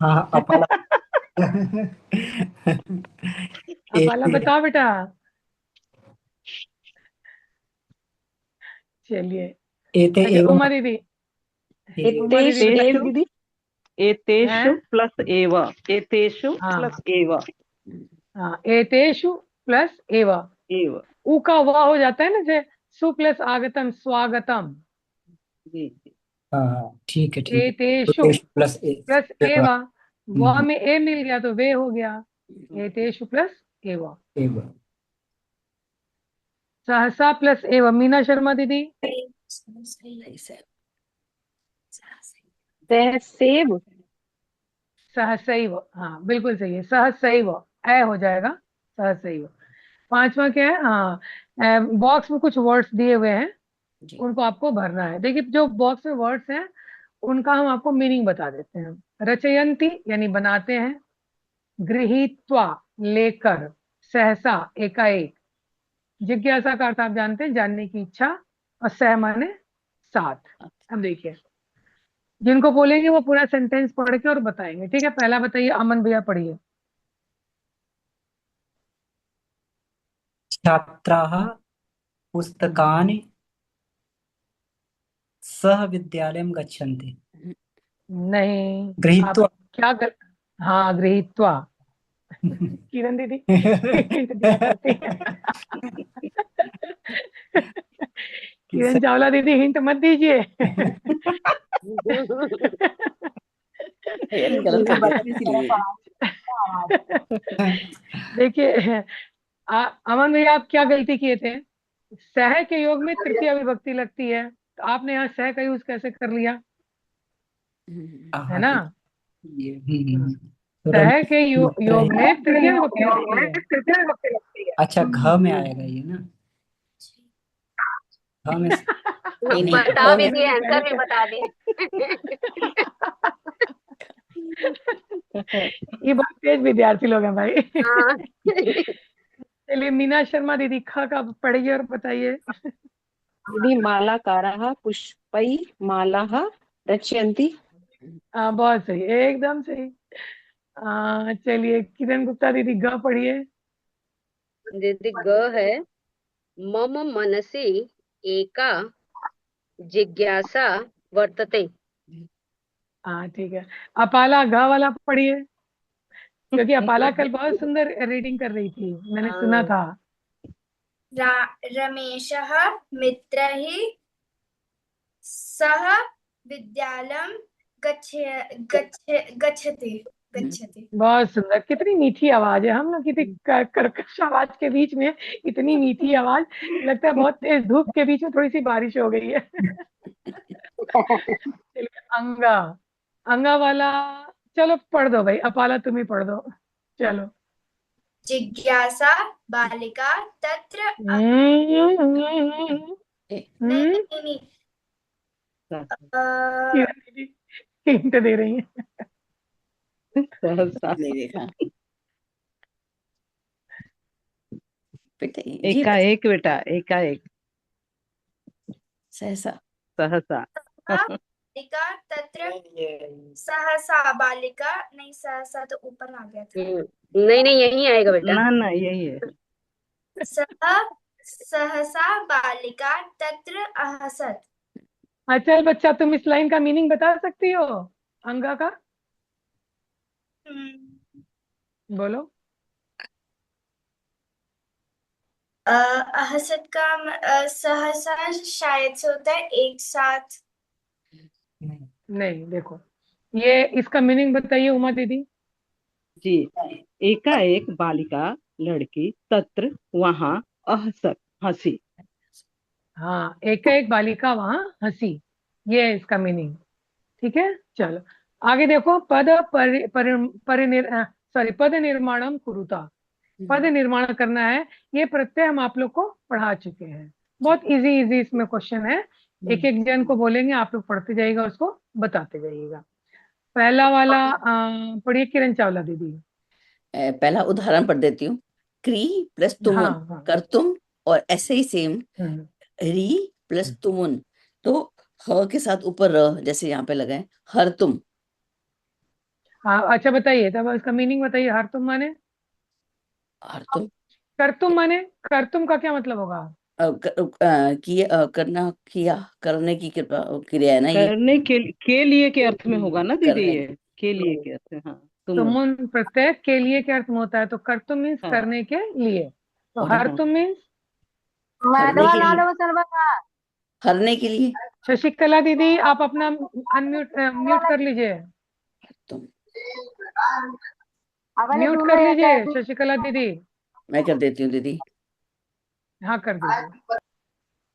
S6: हाँ, अपाला।
S2: अपाला
S6: एते
S2: बताओ बेटा। चलिए।
S6: एते
S2: अच्छा,
S6: एवं।
S2: उमा दीदी। उमा दीदी
S3: एतेषु
S2: बताइए।
S7: दीदी
S3: एतेषु
S2: हैं?
S3: प्लस एव। एतेषु प्लस
S2: हाँ
S3: एव।
S2: हाँ, एतेषु प्लस एव।
S3: एव।
S2: ऊ का वाह हो जाता है ना, जैसे सु प्लस आगतम, स्वागतम।
S3: जी जी।
S6: हाँ, ठीक है, ठीक है।
S2: एतेषु
S6: एतेषु प्लस
S2: प्लस
S6: एव।
S2: एवा, वाह में ए मिल गया तो वे हो गया। एतेषु प्लस एवा।
S6: एव।
S2: सहसा प्लस एवा। मीना शर्मा दीदी।
S1: सही से।
S7: सहसेव।
S2: सहसैव, हाँ बिल्कुल सही है, सहसैव। ए हो जाएगा, सहसैव। पांचवा क्या है? हाँ, बॉक्स में कुछ वर्ड्स दिए हुए हैं,
S1: जी।
S2: उनको आपको भरना है। देखिए, जो बॉक्स में वर्ड्स हैं उनका हम आपको मीनिंग बता देते हैं। रचयंती यानी बनाते हैं। गृहीत्वा लेकर। सहसा एकाएक। जिज्ञासा का अर्थ आप जानते हैं, जानने की इच्छा। और सह माने साथ। अब देखिए, जिनको बोलेंगे वो पूरा सेंटेंस पढ़ के और बताएंगे। ठीक है, पहला बताइए, अमन भैया पढ़िए।
S6: छात्राः पुस्तकानि सह विद्यालयं गच्छन्ति।
S2: नहीं, आप
S6: गृहीत्वा।
S2: क्या हाँ, गृहीत्वा। किरण दीदी हिंट दिया करती है। किरण चावला दीदी हिंट मत दीजिए।
S1: यार गलत कर देते हैं इसीलिए।
S2: देखिए, अमन भैया आप क्या गलती किए थे? सह के योग में तृतीय विभक्ति लगती है, तो आपने यहाँ सह का यूज कैसे कर लिया? है ना?
S6: ये तो
S2: सह के
S6: लगता है।
S2: योग में तृतीय विभक्ति लगती है।
S6: अच्छा, घ में आएगा ये ना? घ में
S1: नहीं नहीं,
S4: बता भी
S1: में
S4: दिए, आंसर भी बता दिए।
S2: ये बहुत तेज विद्यार्थी लोग हैं भाई।
S4: हाँ।
S2: चलिए मीना शर्मा दीदी ख का पढ़िए और बताइए।
S7: दीदी मालाकारः पुष्पैः मालाः रचयन्ति।
S2: बहुत सही, एकदम सही। चलिए किरण गुप्ता दीदी ग पढ़िए।
S4: दीदी ग है, मम मनसि एका जिज्ञासा वर्तते।
S2: हाँ ठीक है। अपाला घ वाला पढ़िए, क्योंकि अपाला कल बहुत सुंदर रीडिंग कर रही थी, मैंने सुना था।
S8: रमेशः मित्रैः सह विद्यालयं गच्छति।
S2: बहुत सुंदर, कितनी मीठी आवाज है। हम लोग कितनी कर्कश आवाज के बीच में इतनी मीठी आवाज, लगता है बहुत तेज धूप के बीच में थोड़ी सी बारिश हो गई है। चलिए अंगा, अंगा वाला चलो पढ़ दो भाई, अपाला तुम ही पढ़ दो, चलो।
S8: जिज्ञासा बालिका तत्र
S2: हम्म,
S8: नहीं
S2: किरण दीदी हिंट दे रही है।
S3: सहसा।
S1: नहीं देखा बेटा, ये
S3: एकाएक बेटा, एकाएक,
S1: सहसा।
S3: सहसा।
S8: बालिका तत्र सहसा बालिका, नहीं सहसा तो ऊपर आ गया था।
S4: नहीं नहीं, यही आएगा बेटा।
S3: ना ना, यही है।
S8: सहसा बालिका तत्र अहसत।
S2: अच्छा बच्चा, तुम इस लाइन का मीनिंग बता सकती हो अंगा का? बोलो।
S8: अहसत का सहसा शायद से होता है एक साथ।
S2: नहीं, देखो ये इसका मीनिंग बताइए उमा दीदी।
S3: जी, एकाएक बालिका लड़की तत्र वहां अहसत हंसी।
S2: हाँ, एक एक बालिका वहां हंसी, ये है इसका मीनिंग। ठीक है, चलो आगे देखो। पद निर्माणम कुरुता, पद निर्माण करना है। ये प्रत्यय हम आप लोग को पढ़ा चुके हैं, बहुत इजी इजी इसमें क्वेश्चन है। एक एक जन को बोलेंगे, आप लोग पढ़ते जाइएगा, उसको बताते जाइएगा। पहला वाला पढ़िए किरण चावला दीदी।
S1: पहला उदाहरण पढ़ देती हूँ। क्री प्लस तुमुन,
S2: हाँ हाँ।
S1: कर तुम, और ऐसे ही सेम री प्लस तुमुन, तो ह के साथ ऊपर र, जैसे यहाँ पे लगा है हर तुम।
S2: हाँ अच्छा बताइए, तब इसका मीनिंग बताइए। हर तुम माने?
S1: हर तुम
S2: कर तुम माने? कर तुम का क्या मतलब होगा?
S1: करना, किया, करने की क्रिया है ना ये।
S3: करने के लिए के अर्थ में होगा ना दीदी,
S1: करने
S3: ये के लिए के अर्थ में। हाँ, तुम।
S2: तुमुन प्रत्यय के लिए के अर्थ में होता है, तो कर तुम मीन्स
S3: हाँ,
S2: करने के लिए, तो
S1: और
S2: हर
S3: हाँ।
S2: तुम मीन्स
S1: हरने के लिए, हरने के लिए
S2: शशिकला दीदी आप अपना अनम्यूट म्यूट कर लीजिए,
S1: तुम।
S2: म्यूट कर लीजिए शशिकला दीदी।
S1: मैं कर देती हूँ दीदी।
S2: हाँ कर दीजिए।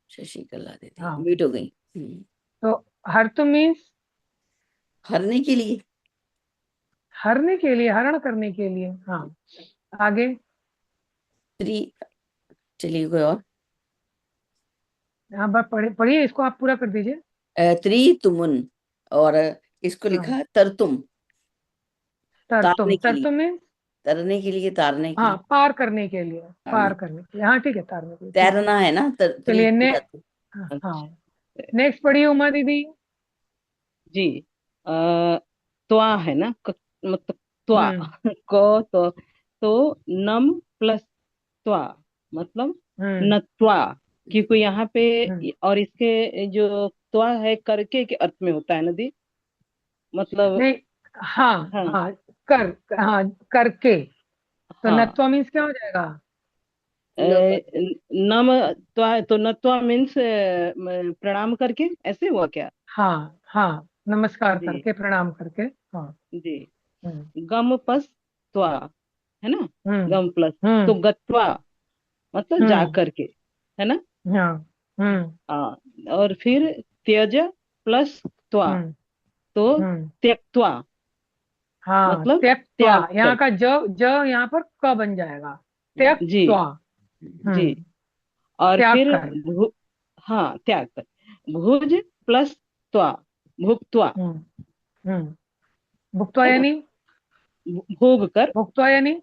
S1: शशिकला दीदी
S2: हाँ,
S1: म्यूट हो गई।
S2: तो हर तुम मीन्स
S1: हरने के लिए,
S2: हरने के लिए, हरण करने के लिए। हाँ आगे।
S1: स्त्री। चलिए कोई और।
S2: हाँ बस पढ़िए इसको, आप पूरा कर दीजिए।
S1: त्री तुमुन, और इसको
S2: हाँ,
S1: लिखा तरतुम, तारने के लिए,
S2: तरतुम मीन्स
S1: तरने के लिए, तारने के
S2: हाँ
S1: लिए,
S2: पार करने के लिए,
S1: तारने।
S2: पार करने के लिए। हाँ ठीक है, तारने के लिए, ठीक है।
S1: तैरना है ना, त्री
S2: चलिए
S1: की
S2: ने
S1: धातु।
S2: हाँ,
S3: अच्छा
S2: नेक्स्ट पढ़िए उमा दीदी।
S3: जी। त्वा है ना, मतलब त्वा।
S2: हम्म
S3: क तो नम प्लस त्वा मतलब
S2: हम्म
S3: नत्वा, क्योंकि यहाँ पे
S2: हम्म
S3: और इसके जो त्वा है करके के अर्थ में होता है ना दी, मतलब।
S2: नहीं, हाँ
S3: हाँ,
S2: हाँ, कर, हाँ, करके, तो
S3: हाँ,
S2: नत्वा मीन्स क्या हो जाएगा?
S3: नम त्वा, तो नत्वा मीन्स प्रणाम करके, ऐसे हुआ क्या?
S2: हाँ हाँ, नमस्कार
S3: जी
S2: करके, प्रणाम करके। हाँ।
S3: जी।
S2: हम्म
S3: गम प्लस त्वा, है ना?
S2: हम्म
S3: गम प्लस, तो
S2: हम्म
S3: गत्वा मतलब जा
S2: हम्म
S3: करके, है ना?
S2: हाँ। हम्म
S3: हाँ, और फिर त्यज प्लस त्वा,
S2: हम्म
S3: तो
S2: हम्म
S3: त्यक्त्वा
S2: हाँ,
S3: मतलब
S2: त्यक्त्वा,
S3: त्याग
S2: यहाँ
S3: कर।
S2: का ज यहाँ पर क बन जाएगा,
S3: जी
S2: त्यक्त्वा।
S3: जी।
S2: हम्म
S3: और
S2: त्याग
S3: फिर
S2: कर।
S3: हाँ, त्याग कर। भुज प्लस त्वा, भुक्त्वा,
S2: हम्म हम्म भुक्त्वा
S3: है ना?
S2: यानी,
S3: भोग कर,
S2: भुक्त्वा यानी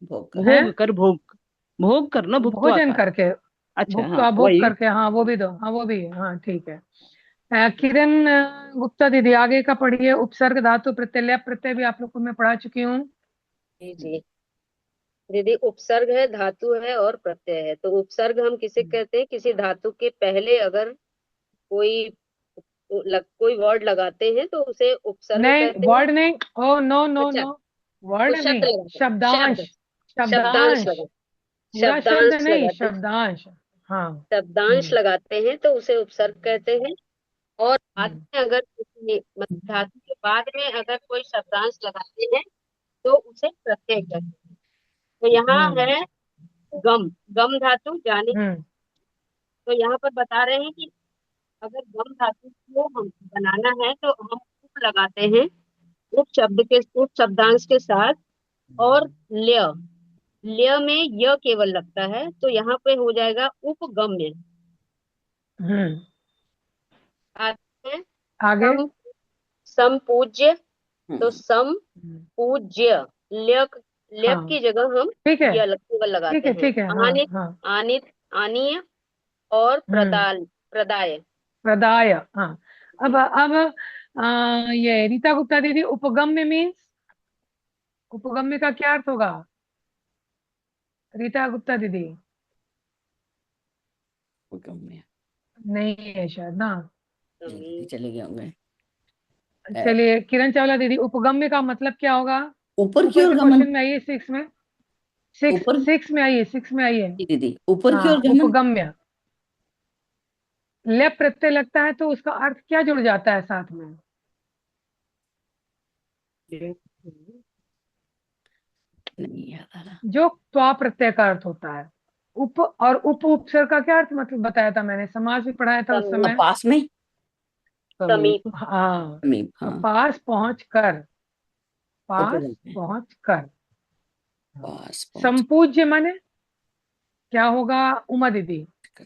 S1: भोग कर।
S2: है
S3: भोग कर, भोग कर ना, भुक्त्वा
S2: भोजन
S3: का।
S2: करके,
S3: अच्छा, हाँ
S2: भुक्त्वा भोग
S3: वही।
S2: करके, हाँ वो भी दो, हाँ वो भी है, हाँ ठीक है। किरण गुप्ता दीदी आगे का पढ़िए। उपसर्ग धातु प्रत्यय, लय प्रत्यय भी आप लोग को मैं पढ़ा चुकी हूँ।
S4: जी जी दीदी, उपसर्ग है, धातु है और प्रत्यय है। तो उपसर्ग हम किसे कहते हैं? किसी धातु के पहले अगर कोई कोई वर्ड लगाते हैं तो उसे उपसर्ग
S2: नहीं,
S4: कहते हैं।
S2: वर्ड नहीं, ओ नो नो
S4: अच्छा,
S2: नो,
S4: कोई
S2: वर्ड
S4: शब्द
S2: नहीं,
S4: लगाते हैं,
S2: शब्दांश,
S4: शब्द, शब्दांश
S2: शब्दांश,
S4: लगा,
S2: पूरा शब्द
S4: शब्दांश
S2: नहीं,
S4: लगाते हैं,
S2: शब्दांश। हाँ।
S4: शब्दांश
S2: हम्म
S4: लगाते हैं तो उसे उपसर्ग कहते हैं। और बाद
S2: हम्म
S4: में अगर किसी मतलब धातु के बाद में अगर कोई शब्दांश लगाते हैं तो उसे प्रत्यय कहते हैं। तो यहाँ
S2: हम्म
S4: है गम, गम धातु जाने।
S2: हम्म
S4: तो यहाँ पर बता रहे हैं कि अगर गम धातु को हम बनाना है तो हम उप लगाते हैं, उप शब्द के, उप शब्दांश के साथ। और ल्य, ल्य में य केवल लगता है तो यहाँ पे हो जाएगा उपगम्य।
S2: हम्म
S4: आगे है
S2: आगे।
S4: सम, समपूज्य। तो सम
S2: हम्म,
S4: पूज्य, ल्यक, ल्यक
S2: हाँ
S4: की जगह हम
S2: ठीक है,
S4: य केवल
S2: ठीक
S4: लगाते
S2: है,
S4: हैं।
S2: ठीक है, हाँ
S4: आनित,
S2: हाँ।
S4: आनित, आनीय और
S2: हम्म
S4: प्रदाल, प्रदाय।
S2: प्रदाय, हाँ। अब
S4: जी
S2: ये रीता गुप्ता दीदी, उपगम्य मीन्स, उपगम्य का क्या अर्थ होगा? रीता गुप्ता दीदी,
S1: उपगम्य।
S2: नहीं है शायद ना।
S1: जी चले गए होंगे।
S2: चलिए, किरण चावला दीदी, उपगम्य का मतलब क्या होगा?
S1: ऊपर की
S2: ऊपर
S1: ओर
S2: के
S1: गमन।
S2: क्वेश्चन में आइए, सिक्स में, सिक्स
S1: ऊपर
S2: सिक्स में आइए, सिक्स में आइए।
S1: की दीदी, ऊपर की
S2: हाँ,
S1: ओर गमन।
S2: उपगम्य, लेप प्रत्यय लगता है तो उसका अर्थ क्या जुड़ जाता है साथ में?
S1: नहीं याद आ रहा।
S2: जो त्वा प्रत्यय का अर्थ होता है। उप और उप उपसर्ग का क्या अर्थ मतलब बताया था मैंने, समाज भी पढ़ाया था उस
S4: समीप,
S2: समय।
S1: पास में।
S4: समीप।
S2: हाँ,
S1: समीप,
S2: तो
S1: हाँ।
S2: पास पहुंच कर, पास
S1: उपगम्य।
S2: पहुंच कर।
S1: पास पहुंच
S2: संपूज्य माने क्या होगा, उमा दीदी?
S1: कर।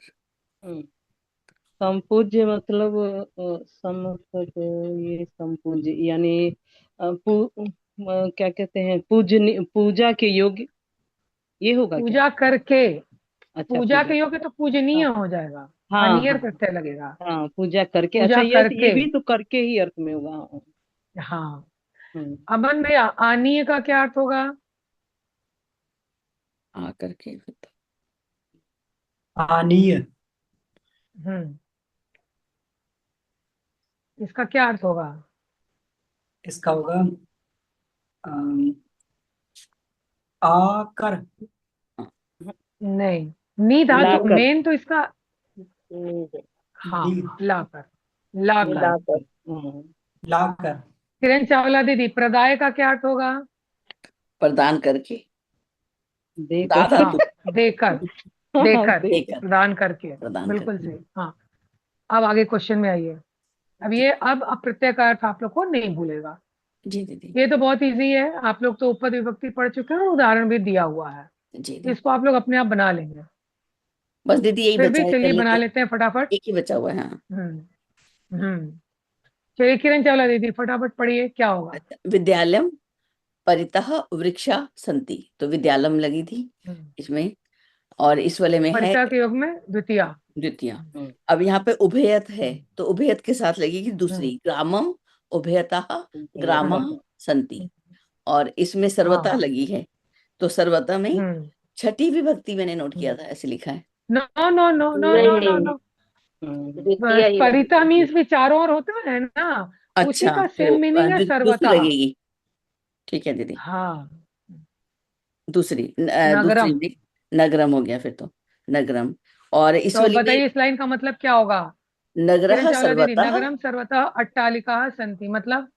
S3: संपूज्य मतलब सम मतलब ये संपूज्य यानी क्या कहते हैं, पूजा के योग्य, ये होगा क्या?
S2: पूजा करके,
S3: अच्छा,
S2: पूजा
S3: पूजा।
S2: के योग्य तो पूजनीय
S3: हाँ
S2: हो जाएगा,
S3: हाँ
S2: अनियर
S3: हाँ।
S2: प्रत्यय लगेगा।
S3: हाँ, पूजा करके, अच्छा,
S2: पूजा
S3: ये
S2: करके,
S3: भी तो करके ही अर्थ में होगा। हाँ।
S2: हाँ।
S3: हम्म।
S2: अमन भैया, आनीय का क्या अर्थ होगा?
S1: आकर के मतलब।
S6: आनीय।
S2: हम्म इसका क्या अर्थ होगा?
S6: इसका होगा अम, आकर।
S2: नहीं, नी धातु
S3: लाकर।
S2: मेन तो इसका,
S4: नींद,
S6: ली।
S2: हाँ, लाकर, लाकर।
S4: लाकर।
S3: हाँ,
S6: लाकर।
S2: किरण चावला दीदी, प्रदाय का क्या अर्थ होगा?
S1: प्रदान करके। दा
S3: देकर।
S2: हाँ,
S1: धातु।
S2: देकर,
S3: हाँ,
S2: देकर,
S1: देकर।
S2: प्रदान करके,
S1: प्रदान
S2: बिल्कुल
S1: करके।
S2: सही, हाँ। अब आगे क्वेश्चन में आइए। अब ये, अब प्रत्यय का अर्थ आप लोग को नहीं भूलेगा।
S1: जी दीदी।
S2: ये तो बहुत इजी है, आप लोग तो उपपद विभक्ति पढ़ चुके हैं, उदाहरण भी दिया हुआ है।
S1: जी दीदी।
S2: इसको आप लोग अपने आप बना लेंगे।
S1: बस दीदी यही
S2: फिर
S1: बचा
S2: भी
S1: है, कर
S2: चलिए बना
S1: लेंगे।
S2: लेते हैं फटाफट।
S1: एक ही बचा हुआ है, हाँ।
S2: हम्म चलिए, किरण चावला दीदी फटाफट पढ़िए, क्या होगा?
S1: अच्छा, विद्यालयम परितः वृक्षा संति, तो विद्यालम लगी थी
S2: हम्म
S1: इसमें। और इस वाले में है
S2: परिता के योग में द्वितीय।
S1: द्वितीय।
S3: हम्म,
S1: अब यहाँ पे उभयत है, तो उभयत के साथ लगेगी
S2: हम्म
S1: दूसरी, ग्रामम उभयतः ग्रामा
S3: हाँ,
S1: संति। और इसमें सर्वता
S2: हाँ।
S1: लगी है, तो सर्वता में
S2: हम्म
S1: छठी विभक्ति मैंने नोट किया था, ऐसे लिखा है।
S2: नो नो नो नो
S4: नहीं
S2: नो नो
S4: नहीं,
S2: नो,
S4: द्वितीय ही लगी।
S2: परिता मीन्स भी चारों ओर होता है ना, उसी
S1: अच्छा,
S2: का
S1: तो
S2: सेम मीनिंग है
S1: दूसरी
S2: सर्वथा।
S1: लगेगी। ठीक है दीदी।
S2: हाँ,
S1: दूसरी
S2: नगरम।
S1: दूसरी नगरम हो गया फिर तो, नगरम। और इस
S2: तो
S1: वाली में
S2: बताइए इस लाइन का मतलब क्या होगा। किरण
S1: नगरः
S2: चावला दीदी,
S1: सर्वतः,
S2: नगरम सर्वतः अट्टालिकाः सन्ति मतलब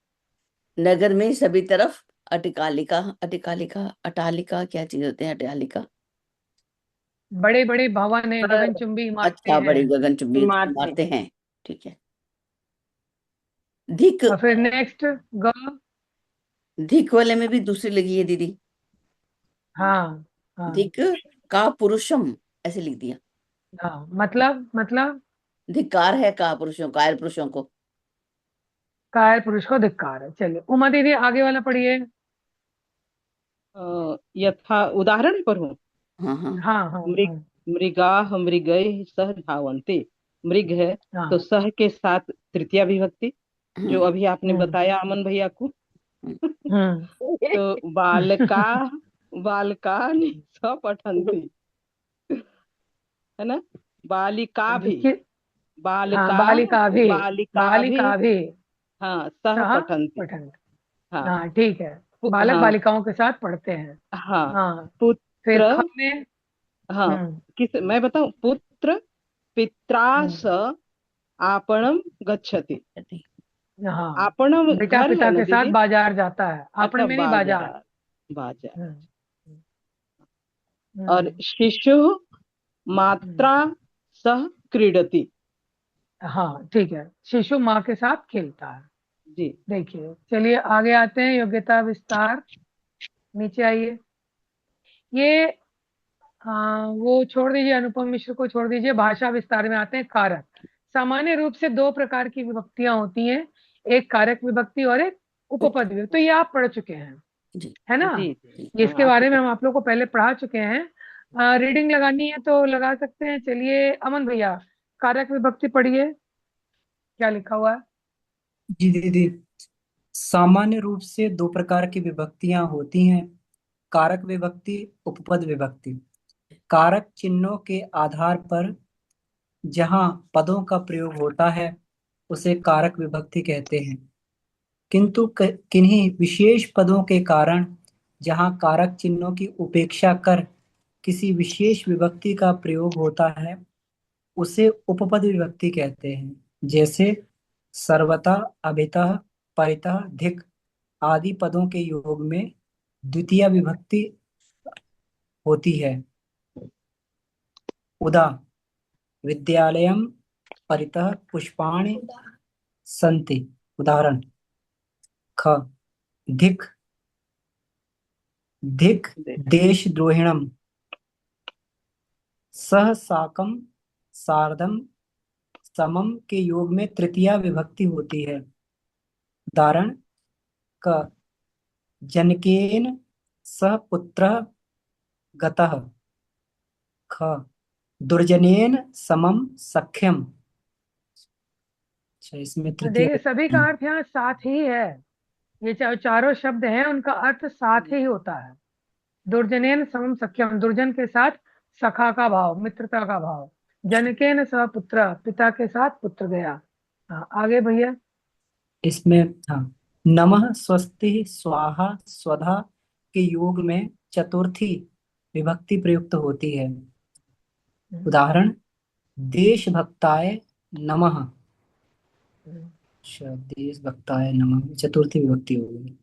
S1: नगर में सभी तरफ अटिकालिका, अटिकालिका अटालिका क्या चीज होते हैं अटालिका?
S2: बड़े बड़े भवन है,
S3: पर
S2: गगनचुंबी इमारतें
S1: अच्छा,
S2: हैं।
S1: बड़ी गगनचुंबी
S3: इमारतें।
S1: इमारतें हैं, ठीक है। धिक,
S2: और फिर नेक्स्ट ग।
S1: धिक वाले में भी दूसरी लगी है दीदी।
S2: हाँ हाँ
S1: धिक का पुरुषम ऐसे लिख दिया।
S2: हाँ, मतलब
S1: धिक्कार है का पुरुषों, कायर पुरुषों को।
S2: कायर पुरुष को धिक्कार है। चलिए उमा दीदी आगे वाला पढ़िए।
S3: यथा उदाहरण पर हूँ।
S1: हाँ हाँ
S2: हाँ हाँ
S3: मृग
S2: हाँ
S3: मृगाः मृगैः सह धावन्ते। मृग है तो
S2: हाँ।
S3: सह के साथ तृतीया विभक्ति, जो
S1: हाँ
S3: अभी आपने
S2: हम्म
S3: बताया अमन भैया को।
S1: हाँ।
S2: हम्म
S3: तो बालका बालकानि स पठन्ति, है ना। बालिका भी,
S2: हाँ,
S3: बालका बालिका भी,
S2: बालिका भी
S3: हाँ सह
S2: सह
S3: पठन्ति।
S2: पठन।
S3: हाँ
S2: हाँ ठीक है, बालक
S3: हाँ
S2: बालिकाओं के साथ पढ़ते हैं।
S3: हाँ।
S2: हाँ, फिर
S3: पुत्र,
S2: ख में।
S3: हाँ,
S2: हम्म
S3: किस मैं बताऊं, पुत्र पित्रा स
S2: हम्म
S3: आपणम गच्छति।
S2: हाँ,
S3: आपणम
S2: बेटा
S3: घर है
S2: पिता
S3: ना
S2: के साथ
S3: दीदी।
S2: बाजार जाता है, आपने
S3: अच्छा,
S2: में नहीं बाजार।
S3: बाजार, बाजार।
S2: हम्म
S3: और
S2: हम्म
S3: शिशु
S2: हम्म,
S3: मात्रा सह क्रीडति।
S2: हाँ ठीक है, शिशु माँ के साथ खेलता है।
S3: जी।
S2: देखिए चलिए आगे आते हैं, योग्यता विस्तार। नीचे आइए। ये वो छोड़ दीजिए, अनुपम मिश्र को छोड़ दीजिए, भाषा विस्तार में आते हैं। कारक। सामान्य रूप से दो प्रकार की विभक्तियां होती हैं, एक कारक विभक्ति और एक
S1: उप
S2: उपपद विभक्ति। तो ये आप पढ़ चुके हैं,
S1: जी
S2: है ना।
S3: जी जी
S1: जी।
S2: ये
S3: हाँ,
S2: इसके
S3: आपने
S2: बारे में हम आप लोग को पहले पढ़ा चुके हैं। रीडिंग लगानी है तो लगा सकते हैं। चलिए अमन भैया, कारक विभक्ति पढ़िए, क्या लिखा हुआ है।
S6: जी दीदी, सामान्य रूप से दो प्रकार की विभक्तियां होती हैं, कारक विभक्ति, उपपद विभक्ति। कारक चिन्हों के आधार पर जहां पदों का प्रयोग होता है उसे कारक विभक्ति कहते हैं, किंतु किन्हीं विशेष पदों के कारण जहां कारक चिन्हों की उपेक्षा कर किसी विशेष विभक्ति का प्रयोग होता है उसे उपपद विभक्ति कहते हैं। जैसे सर्वथा, अभितः, परितः, धिक आदि पदों के योग में द्वितीय विभक्ति होती है। उदा विद्यालयम परितः पुष्पाणि सन्ति। उदाहरण, ख धिक धिक देशद्रोहिणम सह साकम सार्धम समम के योग में तृतीया विभक्ति होती है। उदाहरण, क जनकेन सह पुत्रः गतः। ख दुर्जनेन समम सख्यम। अच्छा, इसमें तृतीय
S2: देखिए सभी का अर्थ यहाँ साथ ही है। ये चारों शब्द हैं, उनका अर्थ साथ ही होता है। दुर्जनेन समम सख्यम, दुर्जन के साथ सखा का भाव, मित्रता का भाव। जनकेन सह पुत्र, पिता के साथ पुत्र गया। हाँ आगे भैया।
S6: इसमें हाँ, नमः स्वस्ति स्वाहा स्वधा के योग में चतुर्थी विभक्ति प्रयुक्त होती है। उदाहरण, देशभक्ताय नमः। अच्छा, देशभक्ताय नमः चतुर्थी विभक्ति हो गई।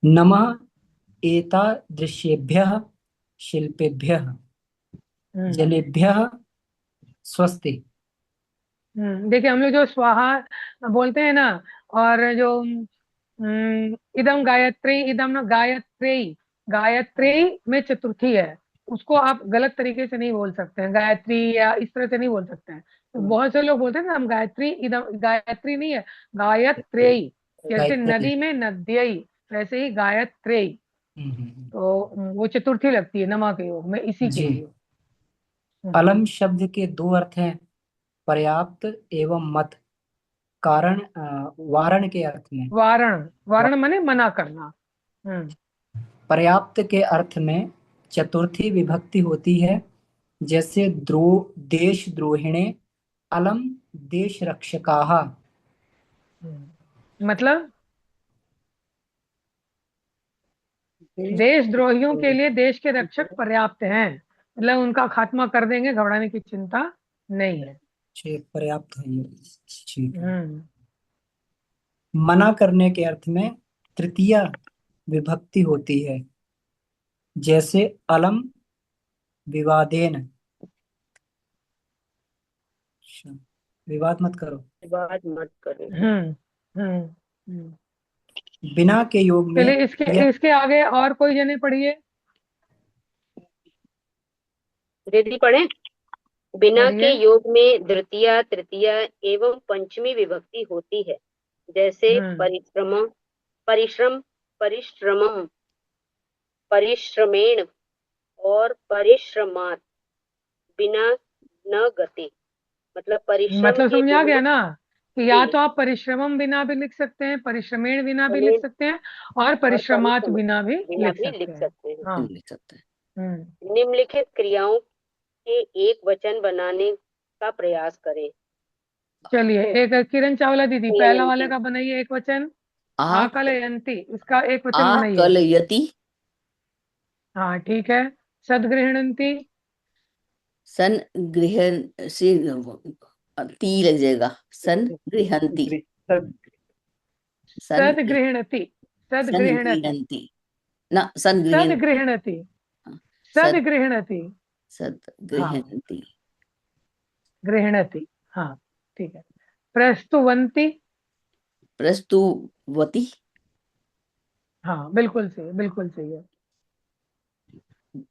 S6: नमः एतादृशेभ्यः शिल्पेभ्यः
S2: हम्म
S6: जनेभ्यः स्वस्ति।
S2: देखिए हम लोग जो स्वाहा बोलते हैं ना, और जो इदम गायत्री, इदम न गायत्री, गायत्री में चतुर्थी है, उसको आप गलत तरीके से नहीं बोल सकते हैं, गायत्री या इस तरह से नहीं बोल सकते हैं। तो बहुत से लोग बोलते हैं ना, हम गायत्री, इदम गायत्री नहीं है, गायत्रेयी। जैसे
S6: गायत्री।
S2: नदी में नद्यई, वैसे ही गायत्रेयी।
S6: हम्म।
S2: तो वो चतुर्थी लगती है नमा के योग में, इसी के
S6: जी।
S2: लिए।
S6: अलम शब्द के दो अर्थ हैं, पर्याप्त एवं मत। कारण वारण के अर्थ में।
S2: वारण, वारण माने मना करना। हम्म
S6: पर्याप्त के अर्थ में चतुर्थी विभक्ति होती है। जैसे देशद्रोहिणे अलम देश रक्षकाः।
S2: मतलब देशद्रोहियों के लिए देश के रक्षक पर्याप्त हैं, मतलब उनका खात्मा कर देंगे, घबराने की चिंता नहीं है।
S6: पर्याप्त है ये। ठीक है।
S2: हम्म
S6: मना करने के अर्थ में तृतीय विभक्ति होती है, जैसे अलम विवादेन। अच्छा, विवाद मत करो।
S4: बात मत करो।
S2: हम्म हम्म हम्म।
S6: बिना के योग में
S2: चलिए इसके इसके आगे और कोई जने पढ़िए।
S4: दीदी पढ़े। बिना के
S2: पढ़िए।
S4: योग में द्वितीय तृतीय एवं पंचमी विभक्ति होती है, जैसे
S2: हम्म
S4: परिश्रम, परिश्रम, परिश्रमम, परिश्रमेण और परिश्रमात। बिना न गति, मतलब परिश्रम
S2: मतलब
S4: के
S2: समझ आ गया
S4: बिना।
S2: ना कि या
S4: जी।
S2: तो आप परिश्रमम बिना भी लिख सकते हैं, परिश्रमेण बिना भी लिख
S4: समेत
S2: सकते हैं, और
S4: और
S2: परिश्रमात
S4: परिश्रम
S2: बिना भी
S4: बिना
S2: लिख
S4: भी
S2: सकते
S4: लिख
S2: हैं।
S4: सकते हैं।
S2: हाँ।
S1: लिख सकते हैं।
S4: निम्नलिखित क्रियाओं के एक वचन बनाने का प्रयास करें।
S2: चलिए एक किरण चावला दीदी पहला वाले
S4: कलयंती।
S2: का बनाइए एक वचन।
S1: आ
S2: आकलयंती, इसका एक वचन बनाइए।
S1: कलयति,
S2: हाँ ठीक है। सदगृहणंती।
S1: सन गृहन से ती लग जाएगा, सन गृहंती, सन
S2: सदगृहणति।
S1: सन
S2: सदगृहणति।
S1: गृहंती, ना सन गृहंती,
S2: सदगृहणति।
S1: सद
S2: सदगृहणति।
S1: सद
S2: हाँ
S1: गृहंती,
S2: गृहणति। हाँ ठीक है। प्रस्तुवंती।
S1: प्रस्तुवती,
S2: हाँ बिल्कुल सही, बिल्कुल सही है।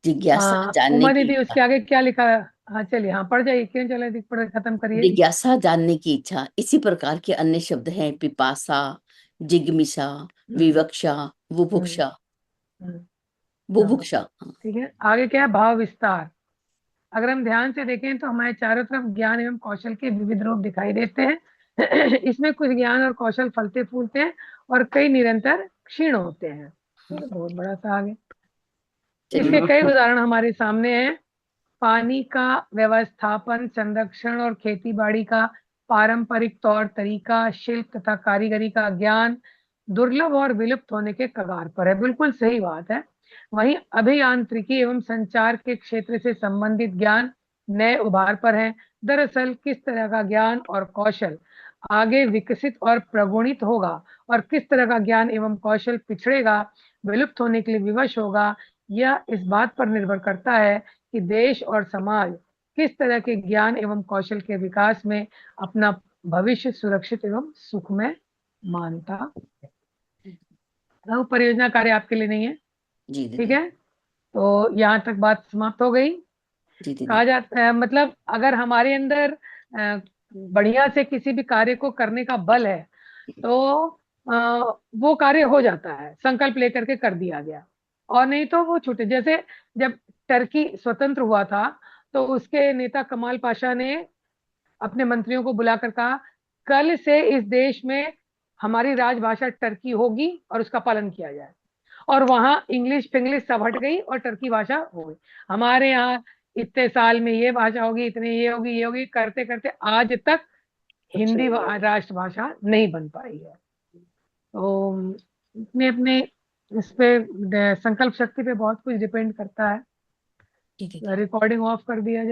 S1: जिज्ञासा जानने
S2: उमा
S1: की
S2: दीदी
S1: इच्छा,
S2: उसके आगे क्या लिखा है? हाँ चलिए, हाँ पढ़ जाइए, क्यों चले दीदी, पढ़ खत्म करिए।
S1: जिज्ञासा जानने की इच्छा। इसी प्रकार के अन्य शब्द हैं पिपासा, जिज्ञासा,
S2: हम्म
S1: विवक्षा,
S2: हम्म
S1: बुभुक्षा,
S2: हम्म, हाँ
S1: बुभुक्षा।
S2: ठीक है। आगे क्या है? भाव विस्तार। अगर हम ध्यान से देखें तो हमारे चारों तरफ ज्ञान एवं कौशल के विविध रूप दिखाई देते हैं। इसमें कुछ ज्ञान और कौशल फलते फूलते हैं और कई निरंतर क्षीण होते हैं। ये तो बहुत बड़ा सा आगे। इसके
S1: चलिए
S2: कई उदाहरण हमारे सामने हैं। पानी का व्यवस्थापन, संरक्षण और खेतीबाड़ी का पारंपरिक तौर तरीका, शिल्प तथा कारीगरी का ज्ञान दुर्लभ और विलुप्त होने के कगार पर है। बिल्कुल सही बात है। वहीं अभियांत्रिकी एवं संचार के क्षेत्र से संबंधित ज्ञान नए उभार पर है। दरअसल किस तरह का ज्ञान और कौशल आगे विकसित और प्रगुणित होगा और किस तरह का ज्ञान एवं कौशल पिछड़ेगा, विलुप्त होने के लिए विवश होगा, यह इस बात पर निर्भर करता है कि देश और समाज किस तरह के ज्ञान एवं कौशल के विकास में अपना भविष्य सुरक्षित एवं सुखमय मानता है। लघु परियोजना कार्य आपके लिए नहीं है।
S1: जी
S2: ठीक
S1: दीदी।
S2: है, तो यहाँ तक बात समाप्त हो गई।
S1: जी दीदी।
S2: कहा जाता है मतलब अगर हमारे अंदर बढ़िया से किसी भी कार्य को करने का बल है तो वो कार्य हो जाता है, संकल्प लेकर के कर दिया गया, और नहीं तो वो छूटे। जैसे जब टर्की स्वतंत्र हुआ था तो उसके नेता कमाल पाशा ने अपने मंत्रियों को बुलाकर कहा, कल से इस देश में हमारी राजभाषा टर्की होगी और उसका पालन किया जाए। और वहां इंग्लिश फिंग्लिश सब हट गई और टर्की भाषा हो गई। हमारे यहाँ इतने साल में ये भाषा होगी, इतने ये होगी, ये होगी, करते करते आज तक हिंदी राष्ट्रभाषा नहीं बन पाई है। तो अपने अपने इस पे संकल्प शक्ति पे बहुत कुछ डिपेंड करता है।
S1: जी दीदी।
S2: रिकॉर्डिंग ऑफ कर दिया जाए।